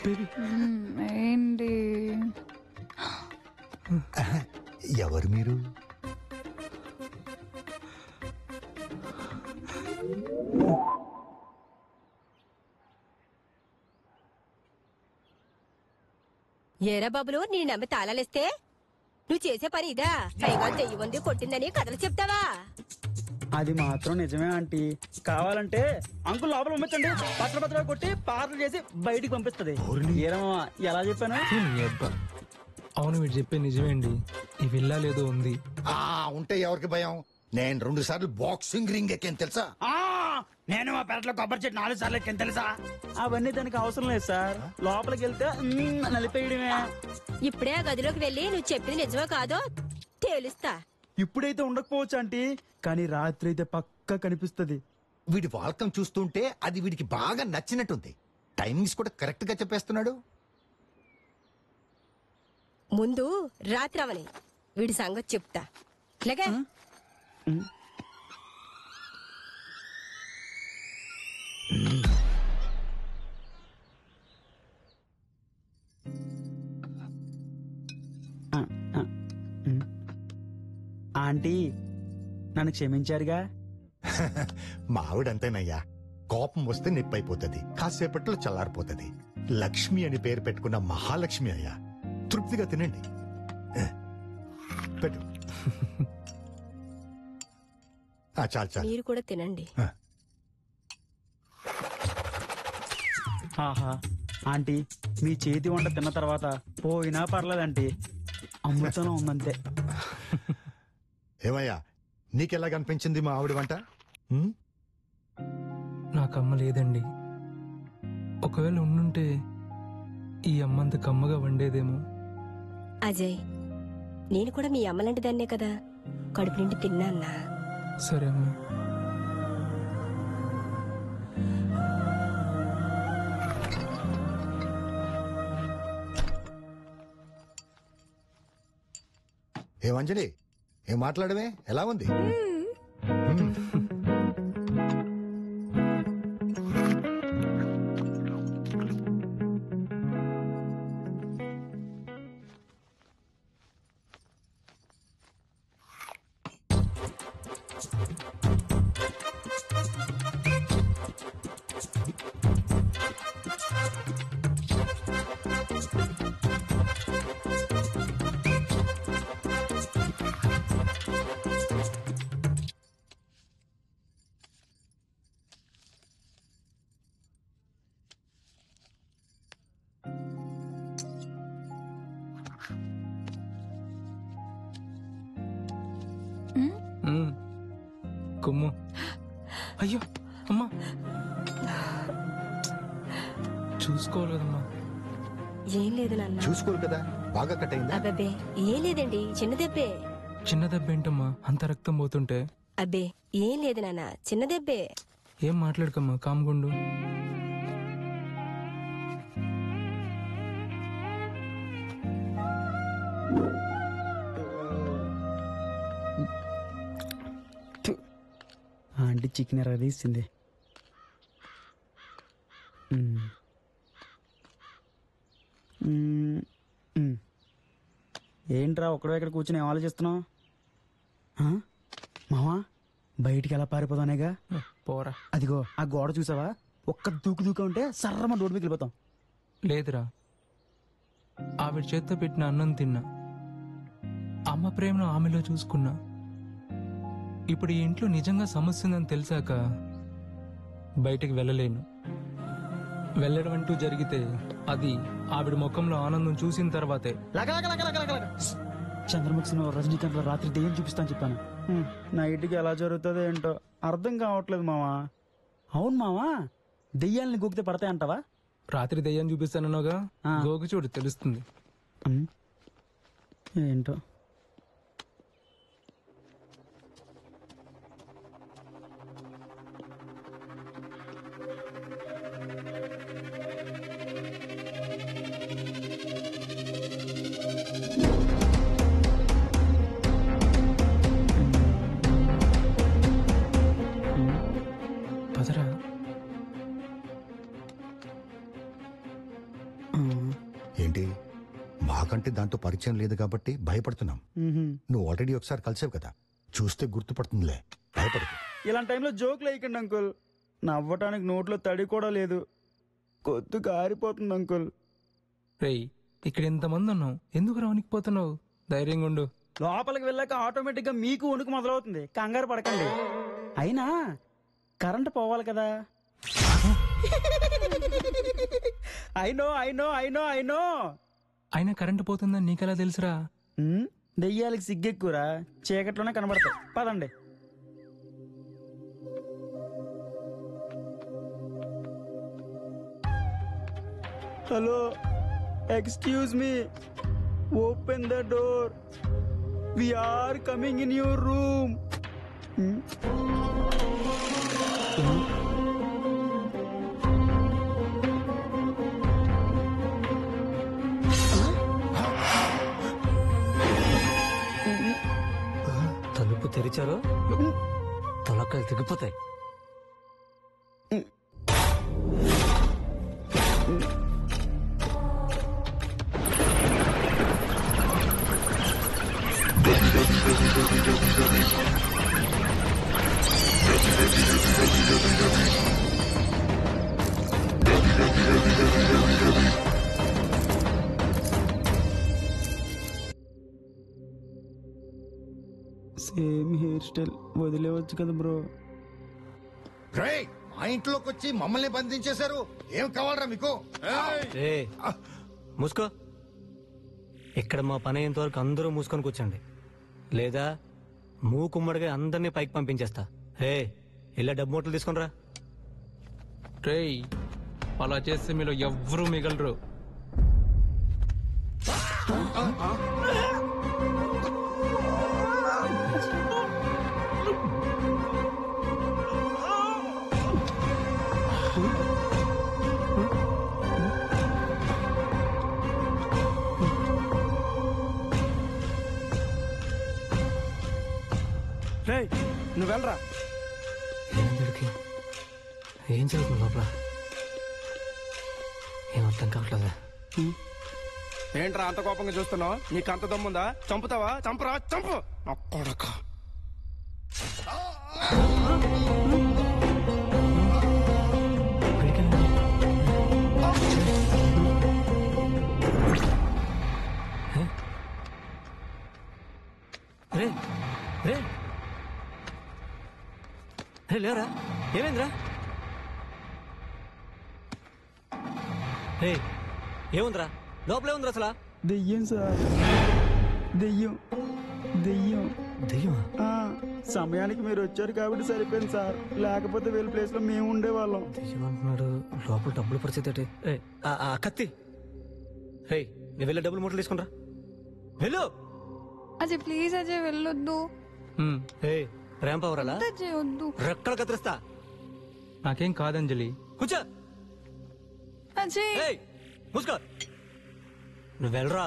baby. ఏంటి? ఎవరు మీరు? ఏరా బాబులు, నీ నమ్మి తాళాలిస్తే నువ్వు చేసే పని ఇదా? పైగా చెయ్యి ఉంది కొట్టిందని కథలు చెప్తావా? అది మాత్రం నిజమే ఆంటీ. కావాలంటే అంకుల్ లోపల పంపించండి. పత్ర కొట్టి పార్లు చేసి బయటికి పంపిస్తుంది. ఏరమ్మా ఎలా చెప్పాను? అవును, వీడు చెప్పే నిజమేండి. ఈ విల్లా లేదో ఉంది. ఉంటే ఎవరికి భయం? నేను 2 సార్లు బాక్సింగ్ రింగ్ ఎక్కాను తెలుసా? నేను మా పెరట్లో కొబ్బరి చెట్టు 4 సార్లు ఎక్కాను తెలుసా? అవన్నీ దానికి అవసరం లేదు సార్. లోపలికి వెళ్తే నలిపేయడమే. ఇప్పుడే ఆ గదిలోకి వెళ్ళి నువ్వు చెప్పింది నిజమో కాదో తేలుస్తా. ఇప్పుడైతే ఉండకపోవచ్చు ఆంటీ, కానీ రాత్రి అయితే పక్కా కనిపిస్తుంది. వీడి వాల్కం చూస్తుంటే అది వీడికి బాగా నచ్చినట్టుంది. టైమింగ్స్ కూడా కరెక్ట్ గా చెప్పేస్తున్నాడు. ముందు రాత్రి అవని వీడి సంగతి చెప్తా. ఇలాగే ఆంటీ నన్ను క్షమించారుగా? మా ఆవిడంతేనయ్యా. కోపం వస్తే నిప్పైపోతుంది, కాసేపట్లో చల్లారిపోతుంది. లక్ష్మి అని పేరు పెట్టుకున్న మహాలక్ష్మి అయ్యా. తృప్తిగా తినండి. పెట్టు. చాలు చాలు. మీరు కూడా తినండి. ఆహా ఆంటీ, మీ చేతి వంట తిన్న తర్వాత పోయినా పర్లేదంటీ. అమృతంలో ఉందంతే. ఏమయ్యా, నీకెలా కనిపించింది మా ఆవిడ వంట? నాకు అమ్మ లేదండి. ఒకవేళ ఉండుంటే ఈ అమ్మంత కమ్మగా వండేదేమో. అజయ్, నేను కూడా మీ అమ్మలాంటి దాన్నే కదా. కడుపు నిండి తిన్నా. సరే అమ్మా. ఏమంజలి, ఏం మాట్లాడవే? ఎలా ఉంది? కొమ్ము. అయ్యో అమ్మా, చూసుకోవాలి కదమ్మా. ఏం లేదు నాన్న. చూసుకోరు కదా, బాగా కట్ అయిందా? అబ్బే ఏం లేదండి, చిన్న దెబ్బే. చిన్న దెబ్బ ఏంటమ్మా? అంత రక్తం పోతుంటే. అబ్బే ఏం లేదు నాన్న, చిన్న దెబ్బే. ఏం మాట్లాడకమ్మా, కామ్గుండు. ఆంటీ చికెన్ ఎర్ర తీసింది. ఏంట్రా ఒక్కడో ఇక్కడ కూర్చొని ఏం ఆలోచిస్తున్నావు? మావా బయటికి ఎలా పారిపోదానేగా. పోరా. అదిగో ఆ గోడ చూసావా? ఒక్క దూకు ఉంటే సర్రమ రోడ్డు మీకు వెళ్ళిపోతాం. లేదురా, ఆవిడ చేత్తో పెట్టిన అన్నం తిన్నా. అమ్మ ప్రేమను ఆమెలో చూసుకున్నా. ఇప్పుడు ఈ ఇంట్లో నిజంగా సమస్య ఉందని తెలిసాక బయటికి వెళ్ళలేను. వెళ్ళడం అంటూ జరిగితే అది ఆవిడ ముఖంలో ఆనందం చూసిన తర్వాతే. చంద్రముఖి సినిమా రజనీకాంత్ లో రాత్రి దెయ్యం చూపిస్తాను చెప్పాను. నైట్కి ఎలా జరుగుతుందో ఏంటో అర్థం కావట్లేదు మావా. అవును మావా, దెయ్యాలని గోకితే పడతాయంటావా? రాత్రి దెయ్యం చూపిస్తానన్నావుగా, గోకు చూడు తెలుస్తుంది. ఏంటో పదరా. ఏంటి, మాకంటే దాంతో పరిచయం లేదు కాబట్టి భయపడుతున్నాం. నువ్వు ఆల్రెడీ ఒకసారి కలిసావు కదా, చూస్తే గుర్తుపడుతుందిలే, భయపడదు. ఇలాంటి టైంలో జోకులు వేయకండి అంకుల్. నవ్వటానికి నోట్లో తడి కూడా లేదు, కొద్దు కారిపోతుంది అంకుల్. రేయ్, ఇక్కడ ఎంతమంది ఉన్నావు, ఎందుకు రావనికిపోతున్నావు? ధైర్యంగా ఉండు. లోపలికి వెళ్ళాక ఆటోమేటిక్ గా మీకు వణుకు మొదలవుతుంది, కంగారు పడకండి. అయినా కరెంట్ పోవాలి కదా. అయినో అయినా కరెంటు పోతుందని నీకెలా తెలుసురా? దెయ్యాలకి సిగ్గెక్కురా, చీకట్లోనే కనబడతాయి. పదండి. Hello, excuse me, open the door, we are coming in your room. తలుపు తెరిచారో తొలక్కలు తెగిపోతాయి. సేమ్ హెయిర్ స్టైల్, వదిలేవచ్చు కదా బ్రో. మా ఇంట్లోకి వచ్చి మమ్మల్ని బంధించేశారు, ఏం కావాలరా మీకు? మూసుకో. ఇక్కడ మా పని అయ్యేంత వరకు అందరూ మూసుకొని కూర్చోండి, లేదా మూకుమ్మడిగా అందరినీ పైకి పంపించేస్తా. ఇలా డబ్బు మూటలు తీసుకునిరా. రేయ్, అలా చేస్తే మీలో ఎవ్వరూ మిగలరు. రేయ్, నువ్వు వెళ్ళరా. ఏం జరుగుతుంది లోపల? ఏం అర్థం కావట్లేదా? ఏంట్రా అంత కోపంగా చూస్తున్నావు? నీకు అంత దమ్ముందా? చంపుతావా? చంపరా, చంపు. కొడక లేరా, ఏమైందిరా? ఏముందిరా లోపలే ఉందిరా అసలు? దెయ్యం సార్, దెయ్యం దెయ్యం దెయ్యమా? సమయానికి మీరు వచ్చారు కాబట్టి సరిపోయింది సార్, లేకపోతే వీళ్ళ ప్లేస్ లో మేము ఉండేవాళ్ళం. దెయ్యం అంటున్నాడు, లోపల డబ్బులు పరిస్థితి. కత్తి, నేను వెళ్ళే డబ్బులు మూటలు తీసుకునిరా. వెళ్ళు అజయ్, ప్లీజ్ అజయ్ వెళ్ళొద్దు. ర్యాంప్ అవరాలా? అజయ్ వద్దు. రెక్కలు కత్తిరిస్తా. నాకేం కాదంజలి. కూర్చో. అజయ్ మూసుకో. నువ్వు వెళ్ళరా.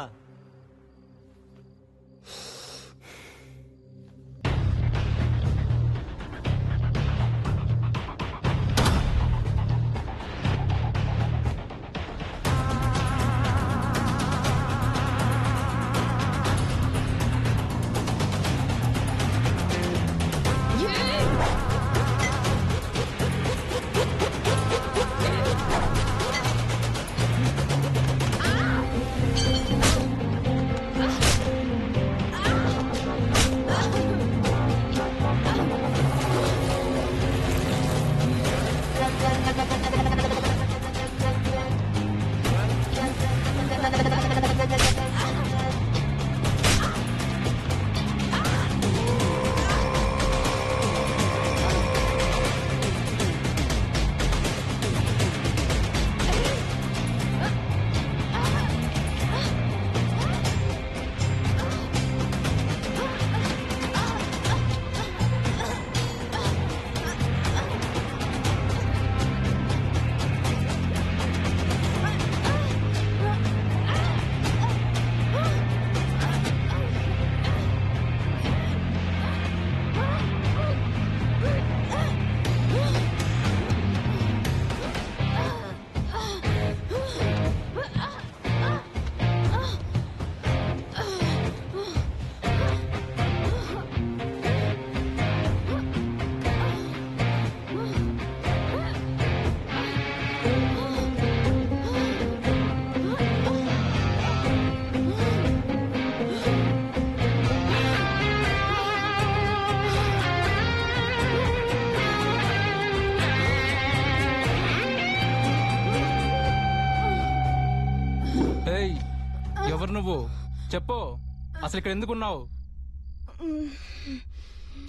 ఏయ్ ఎవరు నువ్వు? చెప్పు, అసలు ఇక్కడ ఎందుకున్నావు?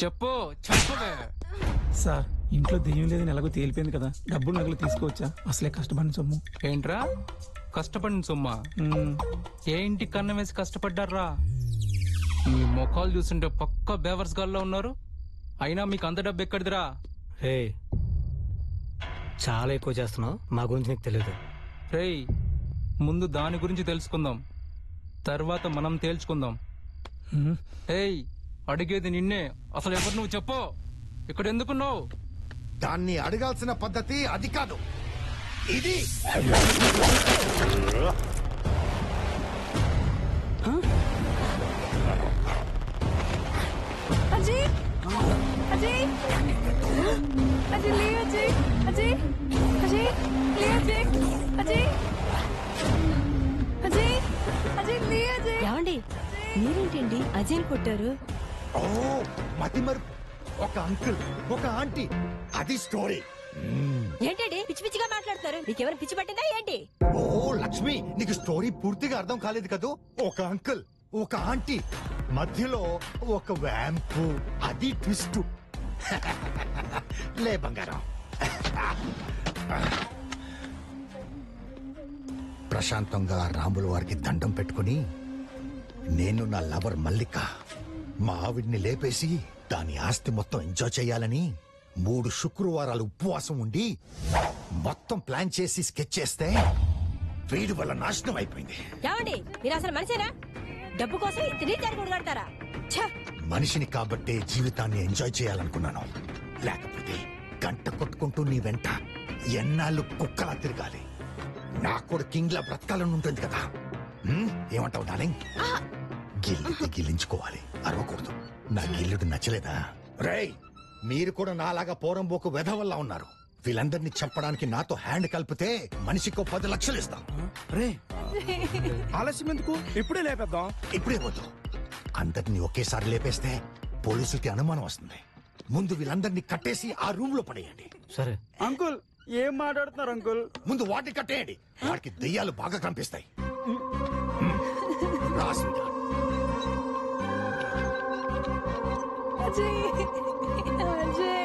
చెప్పు, చెప్పవే. సార్ ఇంట్లో దెయ్యం లేదని ఎలాగో తేలిపోయింది కదా, డబ్బులు నగలు తీసుకోవచ్చా? అసలే కష్టపడిన సొమ్ము. ఏంట్రా కష్టపడిన సొమ్మా? ఏ ఇంటికి కన్నం వేసి కష్టపడ్డారా? మీ ముఖాలు చూస్తుంటే పక్క బేవర్స్ గాల్లో ఉన్నారు. అయినా మీకు అంత డబ్బు ఎక్కడిదిరా? రే చాలా ఎక్కువ చేస్తున్నావు, మా గురించి నీకు తెలియదు. రేయ్ ముందు దాని గురించి తెలుసుకుందాం, తర్వాత మనం తేల్చుకుందాం. ఏయ్ అడిగేది నిన్నే, అసలు ఎవరు నువ్వు? చెప్పు, ఇక్కడ ఎందుకున్నావు? దాన్ని అడగాల్సిన పద్ధతి అది కాదు, ఇది. अजय अजय अजय ले अजय अजय अजय ले अजय अजय अजय अजय ले अजय ఏమండి మీరేంటండి అజయ్ కొట్టారు? ఓ మతి మరుపు. ఒక అంకుల్, ఒక ఆంటీ, అది స్టోరీ. ఏంటండి పిచ్చి పిచ్చిగా మాట్లాడతారు? మీకేమైనా పిచ్చి పట్టిందా ఏంటి? ఓ లక్ష్మి, నీకు స్టోరీ పూర్తిగా అర్థం కాలేదు కదూ. ఒక అంకుల్, ఒక ఆంటీ, మధ్యలో ఒక వ్యాంపు, అది ట్విస్ట్. లే బంగారం. ప్రశాంతంగా రాముల వారికి దండం పెట్టుకుని, నేను నా లవర్ మల్లిక మా ఆవిడ్ని లేపేసి దాని ఆస్తి మొత్తం ఎంజాయ్ చేయాలని 3 శుక్రవారాలు ఉపవాసం ఉండి మొత్తం ప్లాన్ చేసి స్కెచ్ చేస్తే వీడి వల్ల నాశనం అయిపోయింది. ఏమండి మీరు అసలు మనిషేనా? డబ్బు కోసం ఇంత నీచారు కొడతారా? మనిషిని కాబట్టే జీవితాన్ని ఎంజాయ్ చేయాలనుకున్నాను. లేకపోతే గంట కొట్టుకుంటూ నీ వెంట ఎన్నాళ్ళు కుక్కలా తిరగాలి. నాకు కూడా కింగ్ లా బ్రతకాలని ఉంటుంది కదా. ఏమంటావు డార్లింగ్? గిల్లి గిల్లించుకోవాలి, అరవకూడదు. నా గిల్లుడు నచ్చలేదా? రేయ్ మీరు కూడా నాలాగా పోరంబోకు వెధవల్లా ఉన్నారు. వీళ్ళందరినీ చంపడానికి నాతో హ్యాండ్ కలిపితే మనిషికో 10 లక్షలు ఇస్తాం. రే ఆలస్యం ఎందుకు, ఇప్పుడే లేపేద్దాం. ఇప్పుడే వద్దు, అందరినీ ఒకేసారి లేపేస్తే పోలీసులకి అనుమానం వస్తుంది. ముందు వీళ్ళందరినీ కట్టేసి ఆ రూమ్ లో పడేయండి. సరే అంకుల్ ఏం మాట్లాడుతున్నారు అంకుల్? ముందు వాటిని కట్టేయండి, వాటికి దెయ్యాలు బాగా కనిపిస్తాయి. రాసిందా? अजय अजय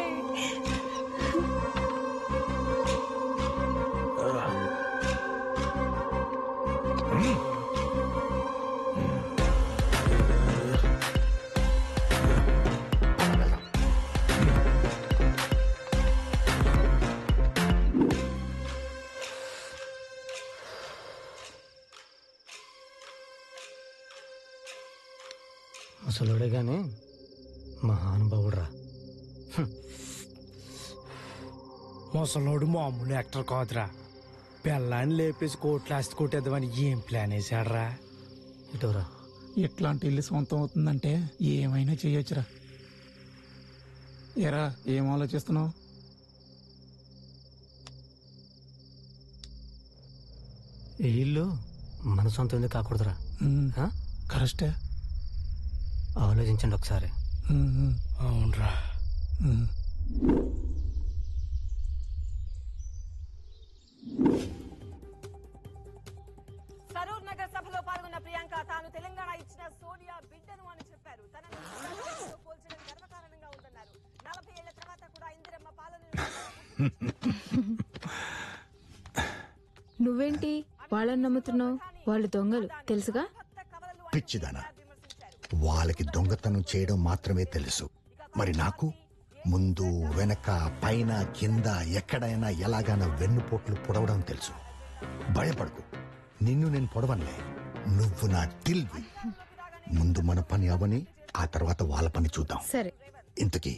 అసలుడే గాని మహానుభావుడురా. ముసలోడు మామూలు యాక్టర్ కాదురా. పిల్లాన్ని లేపేసి కోట్లు ఆస్తి కొట్టేద్దామని ఏం ప్లాన్ వేసాడరా? ఇటోరా, ఇట్లాంటి ఇల్లు సొంతం అవుతుందంటే ఏమైనా చేయొచ్చురా. ఎరా ఏం ఆలోచిస్తున్నావు? ఈ ఇల్లు మన సొంతం ఎందుకు కాకూడదురా? కరెక్టే. ఆలోచించండి ఒకసారి. అవునరా. సరూర్ నగర్ సభలో పాల్గొన్న ప్రియాంక తాను తెలంగాణ ఇచ్చిన సోనియా బిడ్డను అని చెప్పారు. తనను పోల్చడం గర్వకారణంగా ఉందన్నారు. 40 ఏళ్ల తర్వాత కూడా ఇందిరమ్మ పాలన. నువ్వేంటి వాళ్ళని నమ్ముతున్నావు? వాళ్ళు దొంగలు తెలుసుగా. పిచ్చిదానా, వాళ్ళకి దొంగతనం చేయడం మాత్రమే తెలుసు. మరి నాకు ముందు వెనక పైన కింద ఎక్కడైనా ఎలాగైనా వెన్నుపోట్లు పొడవడం తెలుసు. భయపడకు, నిన్ను నేను పొడవనులే. నువ్వు నా దిల్వి. ముందు మన పని అవని, ఆ తర్వాత వాళ్ళ పని చూద్దాం. సరే. ఇంతకీ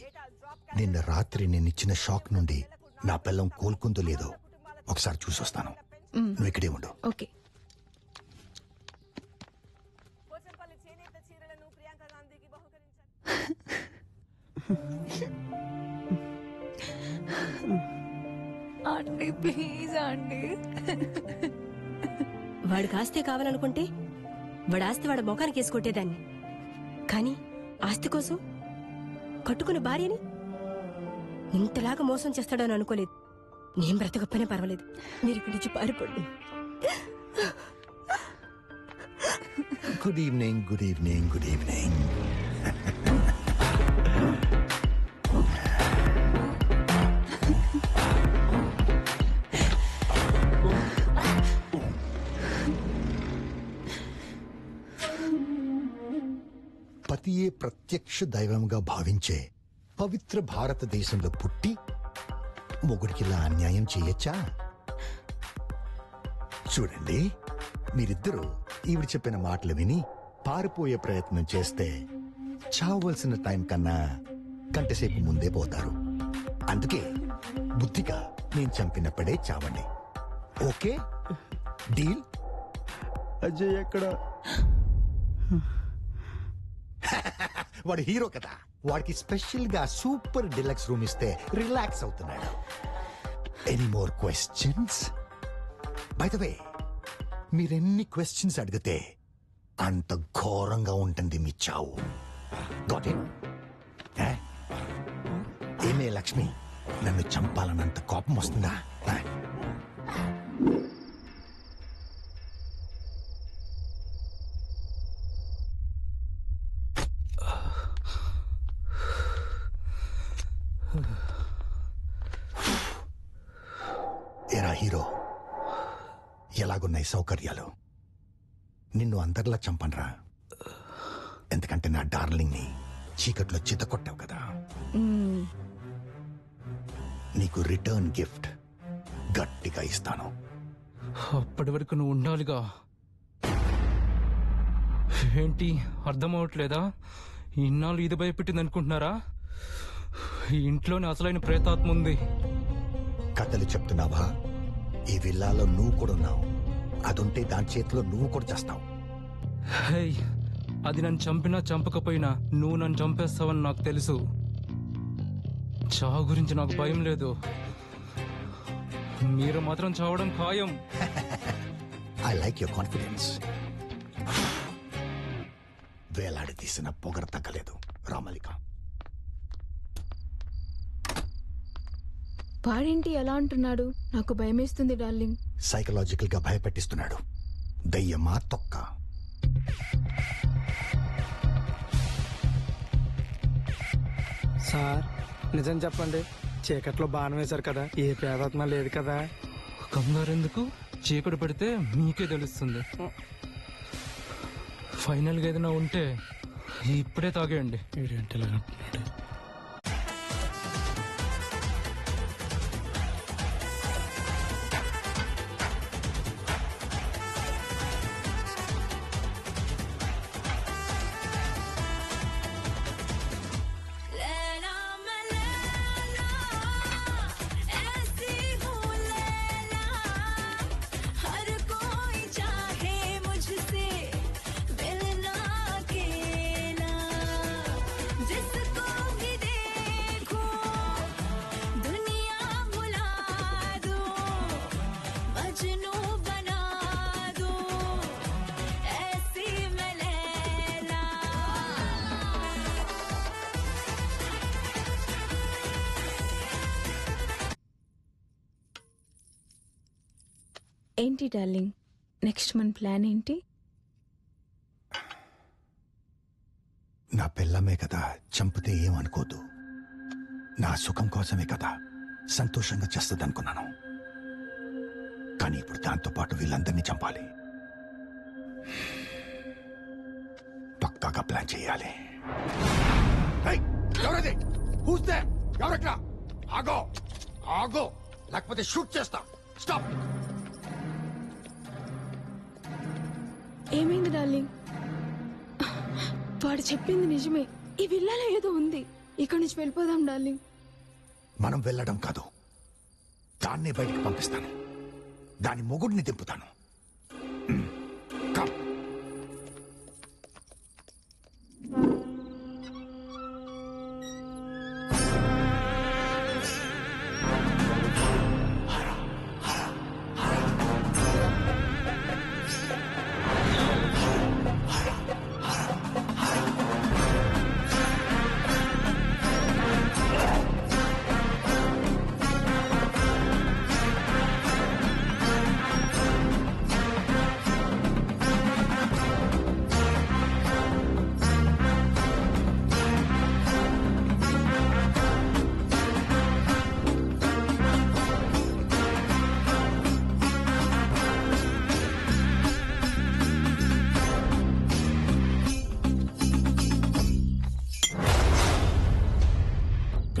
నిన్న రాత్రి నేనిచ్చిన షాక్ నుండి నా పిల్లం కోలుకుందో లేదో ఒకసారి చూసొస్తాను. నువ్వు ఇక్కడే ఉండు. ఓకే. Aunty please aunty. వాడికి ఆస్తి కావాలనుకుంటే వాడి ఆస్తి వాడి ముఖానికి వేసి కొట్టేదాన్ని. కానీ ఆస్తి కోసం కట్టుకున్న భార్యని ఇంతలాగా మోసం చేస్తాడని అనుకోలేదు. నేను బ్రతకపోయినా పర్వాలేదు, మీరు ఇక్కడి నుంచి పారిపోండి. Good evening, good evening, good evening. పతియే ప్రత్యక్ష దైవంగా భావించే పవిత్ర భారతదేశంలో పుట్టి మొగుడికిలా అన్యాయం చేయొచ్చా? చూడండి, మీరిద్దరూ ఈవిడ చెప్పిన మాటలు విని పారిపోయే ప్రయత్నం చేస్తే చావవలసిన టైం కన్నా గంటసేపు ముందే పోతారు. అందుకే బుద్ధిగా నేను చంపినప్పుడే చావండి. Okay deal? అజయ్ ఎక్కడ? వాడు హీరో కదా, వాడికి స్పెషల్ గా సూపర్ డిలక్స్ రూమ్ ఇస్తే రిలాక్స్ అవుతున్నాడు. Any more questions? By the way, మీరెన్ని క్వశ్చన్స్ అడిగితే అంత ఘోరంగా ఉంటుంది మీ చావు. Got it? ఏమే లక్ష్మి, నన్ను చంపాలన్నంత కోపం వస్తుందా? ఎరా హీరో, ఎలాగున్నాయి సౌకర్యాలు? నిన్ను అందరిలా చంపనరా, ఎందుకంటే నా డార్లింగ్ ని చీకట్లో చిత కొట్టావు కదా. నీకు రిటర్న్ గిఫ్ట్ గట్టిగా ఇస్తాను. అప్పటి వరకు నువ్వు ఉండాలిగా. ఏంటి అర్థం అవట్లేదా? ఇన్నాళ్ళు ఇది భయపెట్టింది అనుకుంటున్నారా? ఈ ఇంట్లోనే అసలైన ప్రేతాత్మ ఉంది. కథలు చెప్తున్నావా? ఈ విల్లాలో నువ్వు కూడా ఉన్నావు. అదుంటే దాని చేతిలో నువ్వు కూడా చేస్తావు. హే, అది నన్ను చంపినా చంపకపోయినా నువ్వు నన్ను చంపేస్తావని నాకు తెలుసు. చావు గురించి నాకు భయం లేదు. మీరు మాత్రం చావడం ఖాయం. I like your confidence. వేలాడి తీసిన పొగర తగ్గలేదు రామలిక. వాడేంటి ఎలా అంటున్నాడు? నాకు భయమేస్తుంది డార్లింగ్. సైకలాజికల్ గా భయపెట్టిస్తున్నాడు. దయ్యమా తొక్క? సార్ నిజం చెప్పండి, చీకట్లో బాణం వేశారు కదా, ఏ పేదాత్మ లేదు కదా? కంగారెందుకు? చీకటి పడితే మీకే తెలుస్తుంది. ఫైనల్గా ఏదైనా ఉంటే ఇప్పుడే తాగేయండి. ఏంటి డార్లింగ్, నెక్స్ట్ మన ప్లాన్ ఏంటి? నా పిల్లమే కదా, చంపితే ఏమనుకోదు. నా సుఖం కోసమే కదా సంతోషంగా చేస్తుంది అనుకున్నాను. కానీ ఇప్పుడు దాంతో పాటు వీళ్ళందరినీ చంపాలి. పక్కాగా ప్లాన్ చేయాలి. ఎవరది? ఎవరట్లా? ఆగో ఆగో, లేకపోతే షూట్ చేస్తా. స్టాప్. ఏమైంది డార్లింగ్? వాడు చెప్పింది నిజమే, ఈ విల్లాలో ఏదో ఉంది. ఇక్కడి నుంచి వెళ్ళిపోదాం డార్లింగ్. మనం వెళ్ళడం కాదు, దాన్నే బయటికి పంపిస్తాను. దాని మొగుడిని దింపుతాను. కమ్.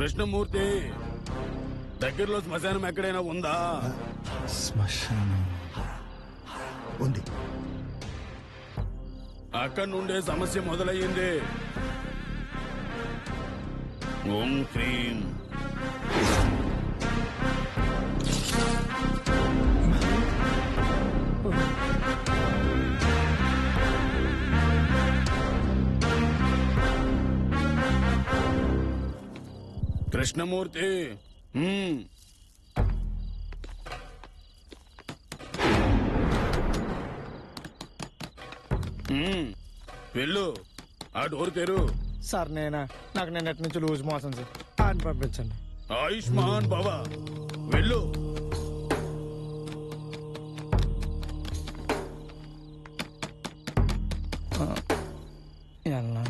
కృష్ణమూర్తి, దగ్గరలో శ్మశానం ఎక్కడైనా ఉందా? శ్మశానం ఉంది. అక్కడి నుండే సమస్య మొదలయ్యింది. ఓం హ్రీం. కృష్ణమూర్తి, వెళ్ళు, ఆ డోర్ తెరు. సార్ నేనా? నాకు నిన్నటి నుంచి లూజ్ మోసం సార్, అని పంపించండి. ఆయుష్మాన్ భవ, వెళ్ళు. ఎలా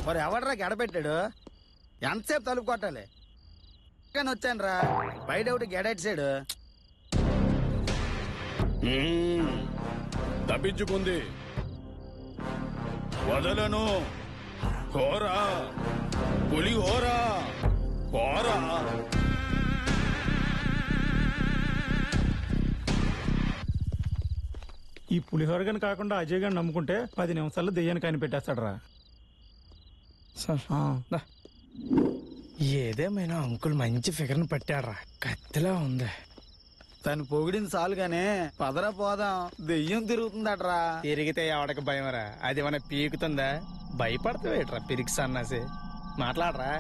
మరి ఎవడరా గెడబెట్టాడు? ఎంతసేపు తలుపు కొట్టాలి? కానీ వచ్చాను రా, బయట ఒకటి గెడెట్సాడు. తప్పించుకుంది, వదలను. హోరా, పులి హోరా, హోరా. ఈ పులిహోర గాని కాకుండా అజయ్ గారిని నమ్ముకుంటే 10 నిమిషాల్లో దెయ్యాన్ని కనిపెట్టేస్తాడు రా. ఏదేమైనా అంకుల్ మంచి ఫిగర్ని పట్టారా, కత్తిలా ఉంది. తను పొగిడింది చాలుగానే, పదరా పోదాం, దెయ్యం తిరుగుతుందట్రా. తిరిగితే ఎవడకి భయమరా? అది మన పీకుతుందా? భయపడతావేట్రా పిరికి సన్నాసి, మాట్లాడరా.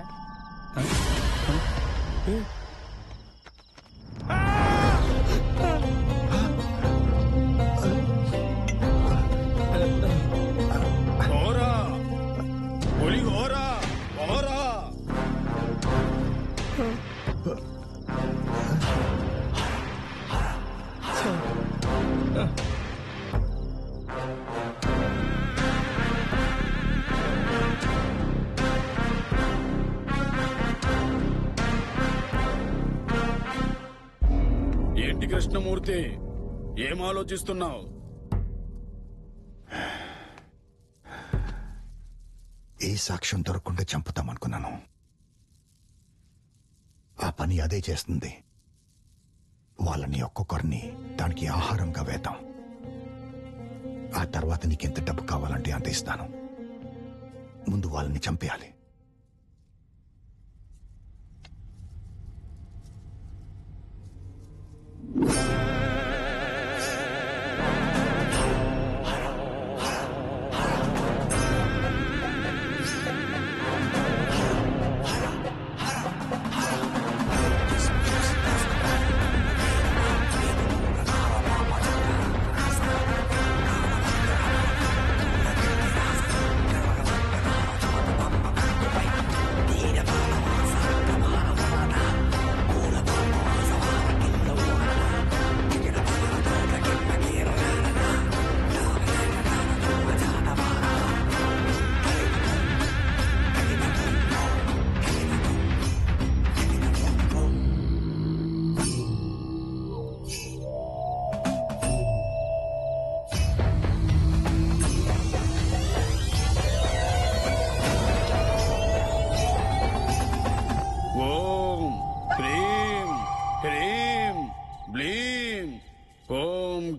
హోరా, పులి హోరా, హోరా. ఏంటి కృష్ణమూర్తి, ఏం ఆలోచిస్తున్నావు? ఏ సాక్ష్యం దొరకకుండా చంపుతామనుకున్నాను. ఆ పని అదే చేస్తుంది. వాళ్ళని ఒక్కొక్కరిని దానికి ఆహారంగా వేద్దాం. ఆ తర్వాత నీకెంత డబ్బు కావాలంటే అంత ఇస్తాను. ముందు వాళ్ళని చంపేయాలి.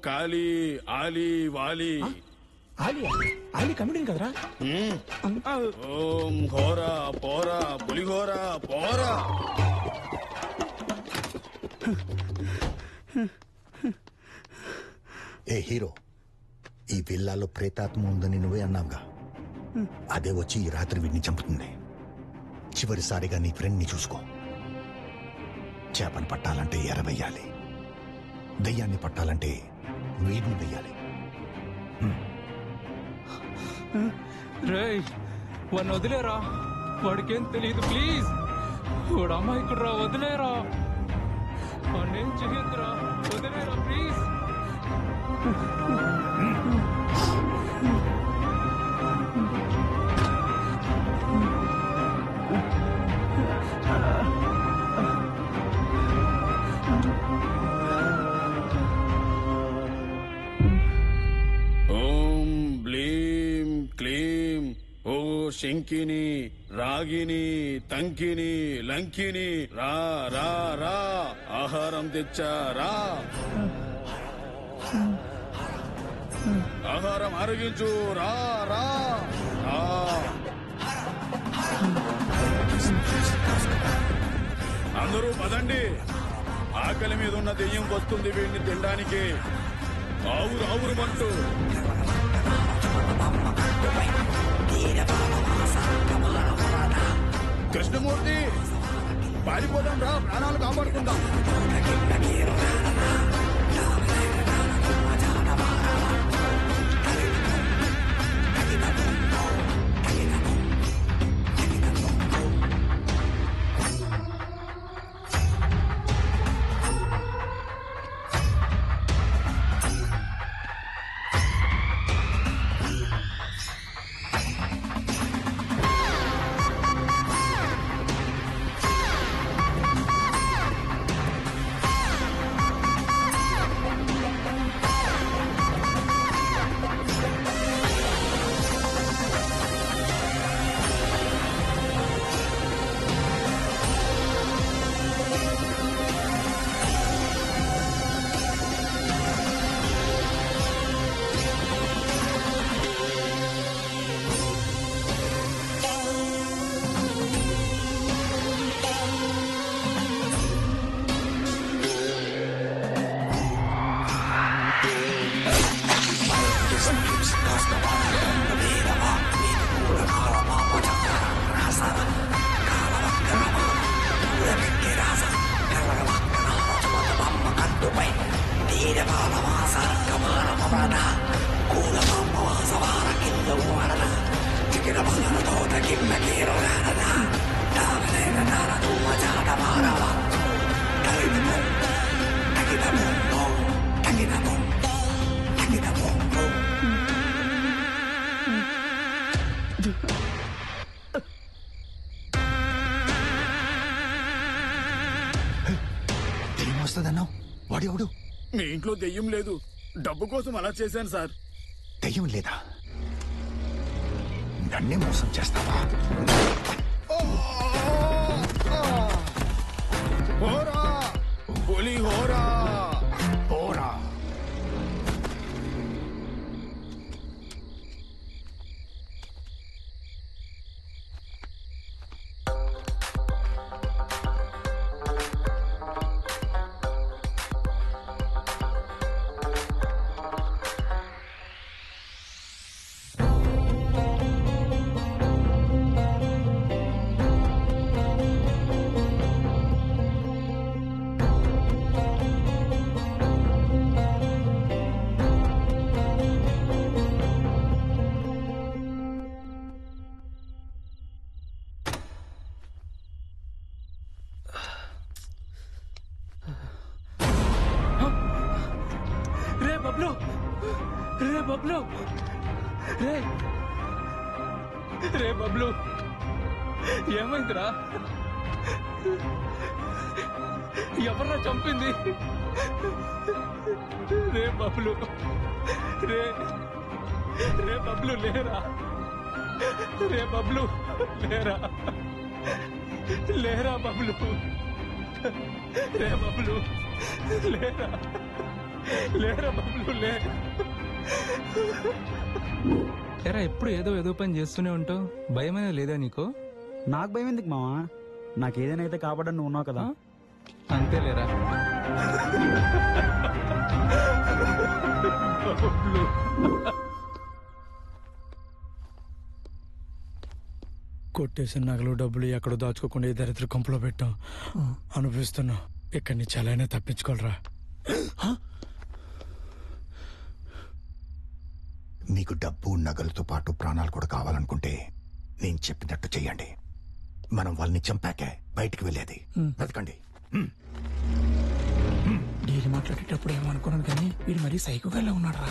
కాళీ ఆలి వాలి ఆలి కమిడియన్ కదరా? ఓం హోరా పోరా పులిహోరా పోరా. ఏ హీరో, ఈ విల్లాలో ప్రేతాత్మ ఉందని నువ్వే అన్నావుగా, అదే వచ్చి ఈ రాత్రి వీడిని చంపుతుంది. చివరిసారిగా నీ ఫ్రెండ్ని చూసుకో. చేపను పట్టాలంటే ఎర వెయ్యాలి, దయ్యాన్ని పట్టాలంటే వీడిని వెయ్యాలి. రేయ్, వాడిని వదిలేరా, వాడికేం తెలియదు ప్లీజ్. వాడు అమ్మాయికుడు రా, వదిలేరా, వాడినేం చేయొద్దురా, వదిలేరా ప్లీజ్. ఓం బ్లీ శంకిని రాగిని తంకిని లంకిని రా రా రా ఆహారం తెచ్చా రా ఆహారం అరిగించు రా రా రా అందరూ పదండి ఆకలి మీద ఉన్న దెయ్యం వస్తుంది వీడిని తినడానికి ఆవురు ఆవురు మంటూ కృష్ణమూర్తి పారిపోదాం రా ప్రాణాలు కాపాడుకుందాం వస్తుందన్నావు వాడెవడు? మీ ఇంట్లో దెయ్యం లేదు, డబ్బు కోసం అలా చేశాను సార్. దెయ్యం లేదా? నన్నే మోసం చేస్తావా? హోరా పులి హోరా హోరా. రే బబ్లు, ఏమైందిరా? ఎవరా చంపింది? రే బబ్లు, రే రే బబ్లు లేరా? రే బబ్లు లేరా? లేరా బబ్లు? రే బబ్లు లేరా? లేరా బబ్లు లే. ఎరా ఎప్పుడు ఏదో ఏదో పని చేస్తూనే ఉంటావు, భయమైనా లేదా నీకు? నాకు భయం ఎందుకు మావా? నాకు ఏదైనా అయితే కాపాడని నువ్వు ఉన్నావు కదా. అంతేలేరా. కొట్టేసిన నగలు డబ్బులు ఎక్కడో దాచుకోకుండా ఈ దరిద్ర కంపులో పెట్టాం. అనిపిస్తున్నా ఇక్కడి నుంచి ఎలా అయినా తప్పించుకోలరా. మీకు డబ్బు నగలతో పాటు ప్రాణాలు కూడా కావాలనుకుంటే నేను చెప్పినట్టు చెయ్యండి. మనం వాళ్ళని చంపాకే బయటికి వెళ్ళేది. బతకండి. డీల్ మాట్లాడేటప్పుడు ఏమనుకున్నాను కానీ వీడు మరీ సైకోగా ఉన్నాడు రా.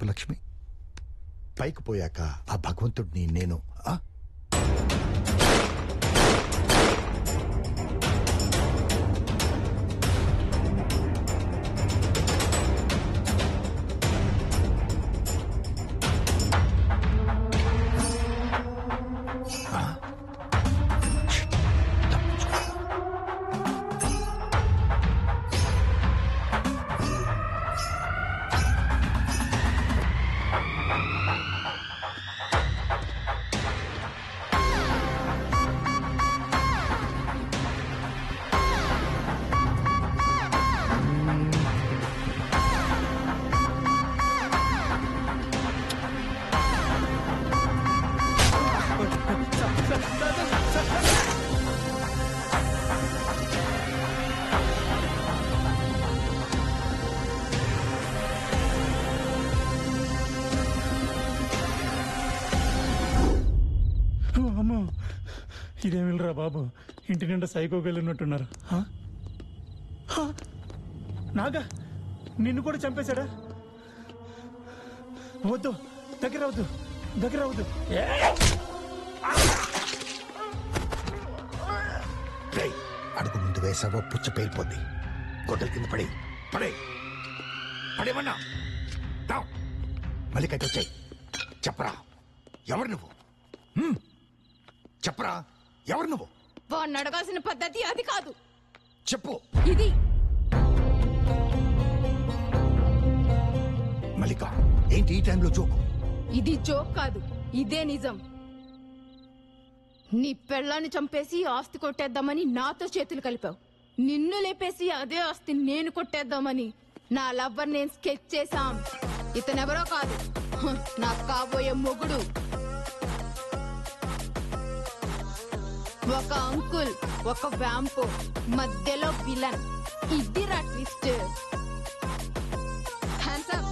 చెప్పు లక్ష్మి, పైకి పోయాక ఆ భగవంతుడిని నేను అమ్మో, ఇదేమిరా బాబు, ఇంటి నిండా సైకోకి వెళ్ళినట్టున్నారు. నాగా నిన్ను కూడా చంపేశాడా? వద్దు, దగ్గర వద్దు, దగ్గర వద్దు. అడుగు ముందు వేసావో పుచ్చ పేలిపోద్ది. గొడ్డల కింద పడి పడే పడేమన్నా మళ్ళీ కట్టి వచ్చాయి. చెప్పరా ఎవరు నువ్వు? చెప్పరా ఎవరు నువ్వు? వాడిని అడగాల్సిన పద్ధతి అది కాదు. చెప్పు. ఇది మల్లిక, ఏంటి ఈ టైంలో జోకు? ఇది జోక్ కాదు, ఇదే నిజం. నీ పెళ్ళాన్ని చంపేసి ఆస్తి కొట్టేద్దామని నాతో చేతులు కలిపావు. నిన్ను లేపేసి అదే ఆస్తి నేను కొట్టేద్దామని నా లవ్వర్ నేను స్కెచ్ చేశాం. ఇతనెవరో కాదు, నాకు కాబోయే మొగుడు. ఒక అంకుల్, ఒక వ్యాంపు, మధ్యలో విలన్. ఇదిరా ట్విస్ట్. Hands up.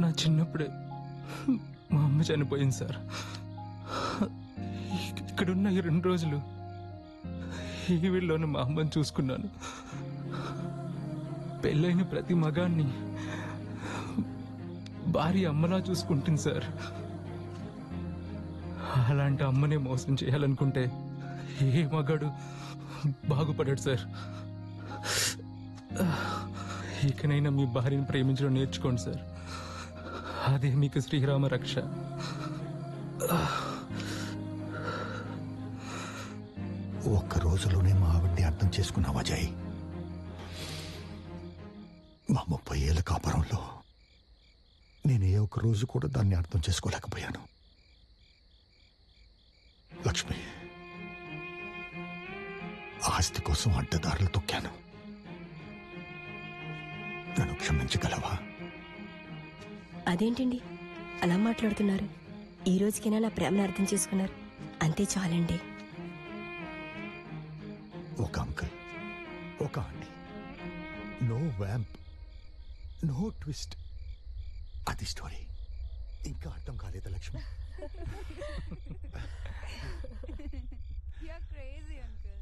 నా చిన్నప్పుడే మా అమ్మ చనిపోయింది సార్. ఇక్కడున్న ఈ 2 రోజులు ఈ వీళ్ళలోనే మా అమ్మని చూసుకున్నాను. పెళ్ళైన ప్రతి మగాన్ని భార్య అమ్మలా చూసుకుంటుంది సార్. అలాంటి అమ్మనే మోసం చేయాలనుకుంటే ఏ మగాడు బాగుపడాడు సార్. ఇకనైనా మీ భార్యను ప్రేమించడం నేర్చుకోండి సార్. అదే మీకు శ్రీరామ రక్ష. ఒక్క రోజులోనే మా ఆవిడ్ని అర్థం చేసుకున్నావా జై? మా 30 ఏళ్ల కాపురంలో నేను ఏ ఒక్క రోజు కూడా దాన్ని అర్థం చేసుకోలేకపోయాను. లక్ష్మి, ఆస్తి కోసం అడ్డదారులు తొక్కాను. నన్ను క్షమించగలవా? అదేంటండి అలా మాట్లాడుతున్నారు? ఈ రోజుకైనా నా ప్రేమను అర్థం చేసుకున్నారు, అంతే చాలండి. ఒక అంకుల్, ఒక aunty, no vamp, no twist. అది స్టోరీ. ఇంకా అర్థం కాలేదా లక్ష్మి? You're crazy, uncle.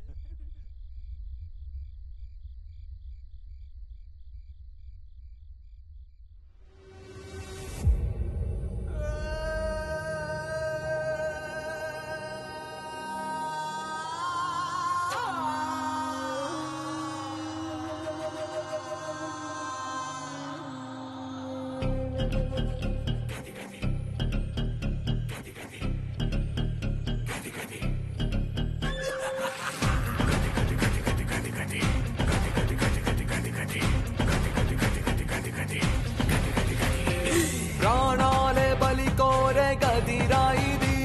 ప్రాణాలే బలి కోరే గదిరాయిది,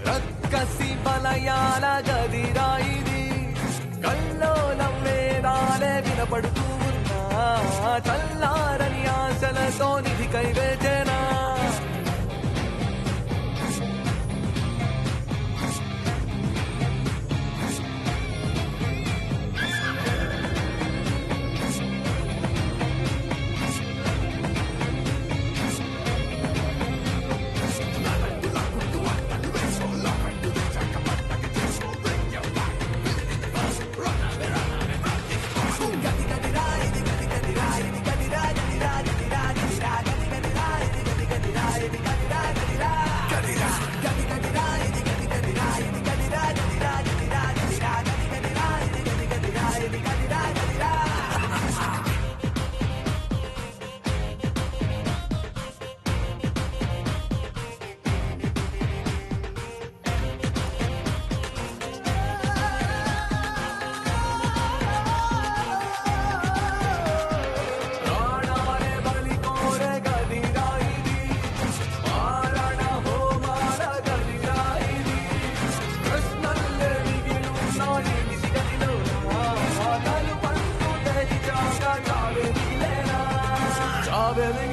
రక్కసి బలయాల గదిరాయిది. కల్లోలం వేదాలే వినపడుతూ ఉన్నా, చల్లారని ఆశలతో నిధి కైవేచేనా. Traveling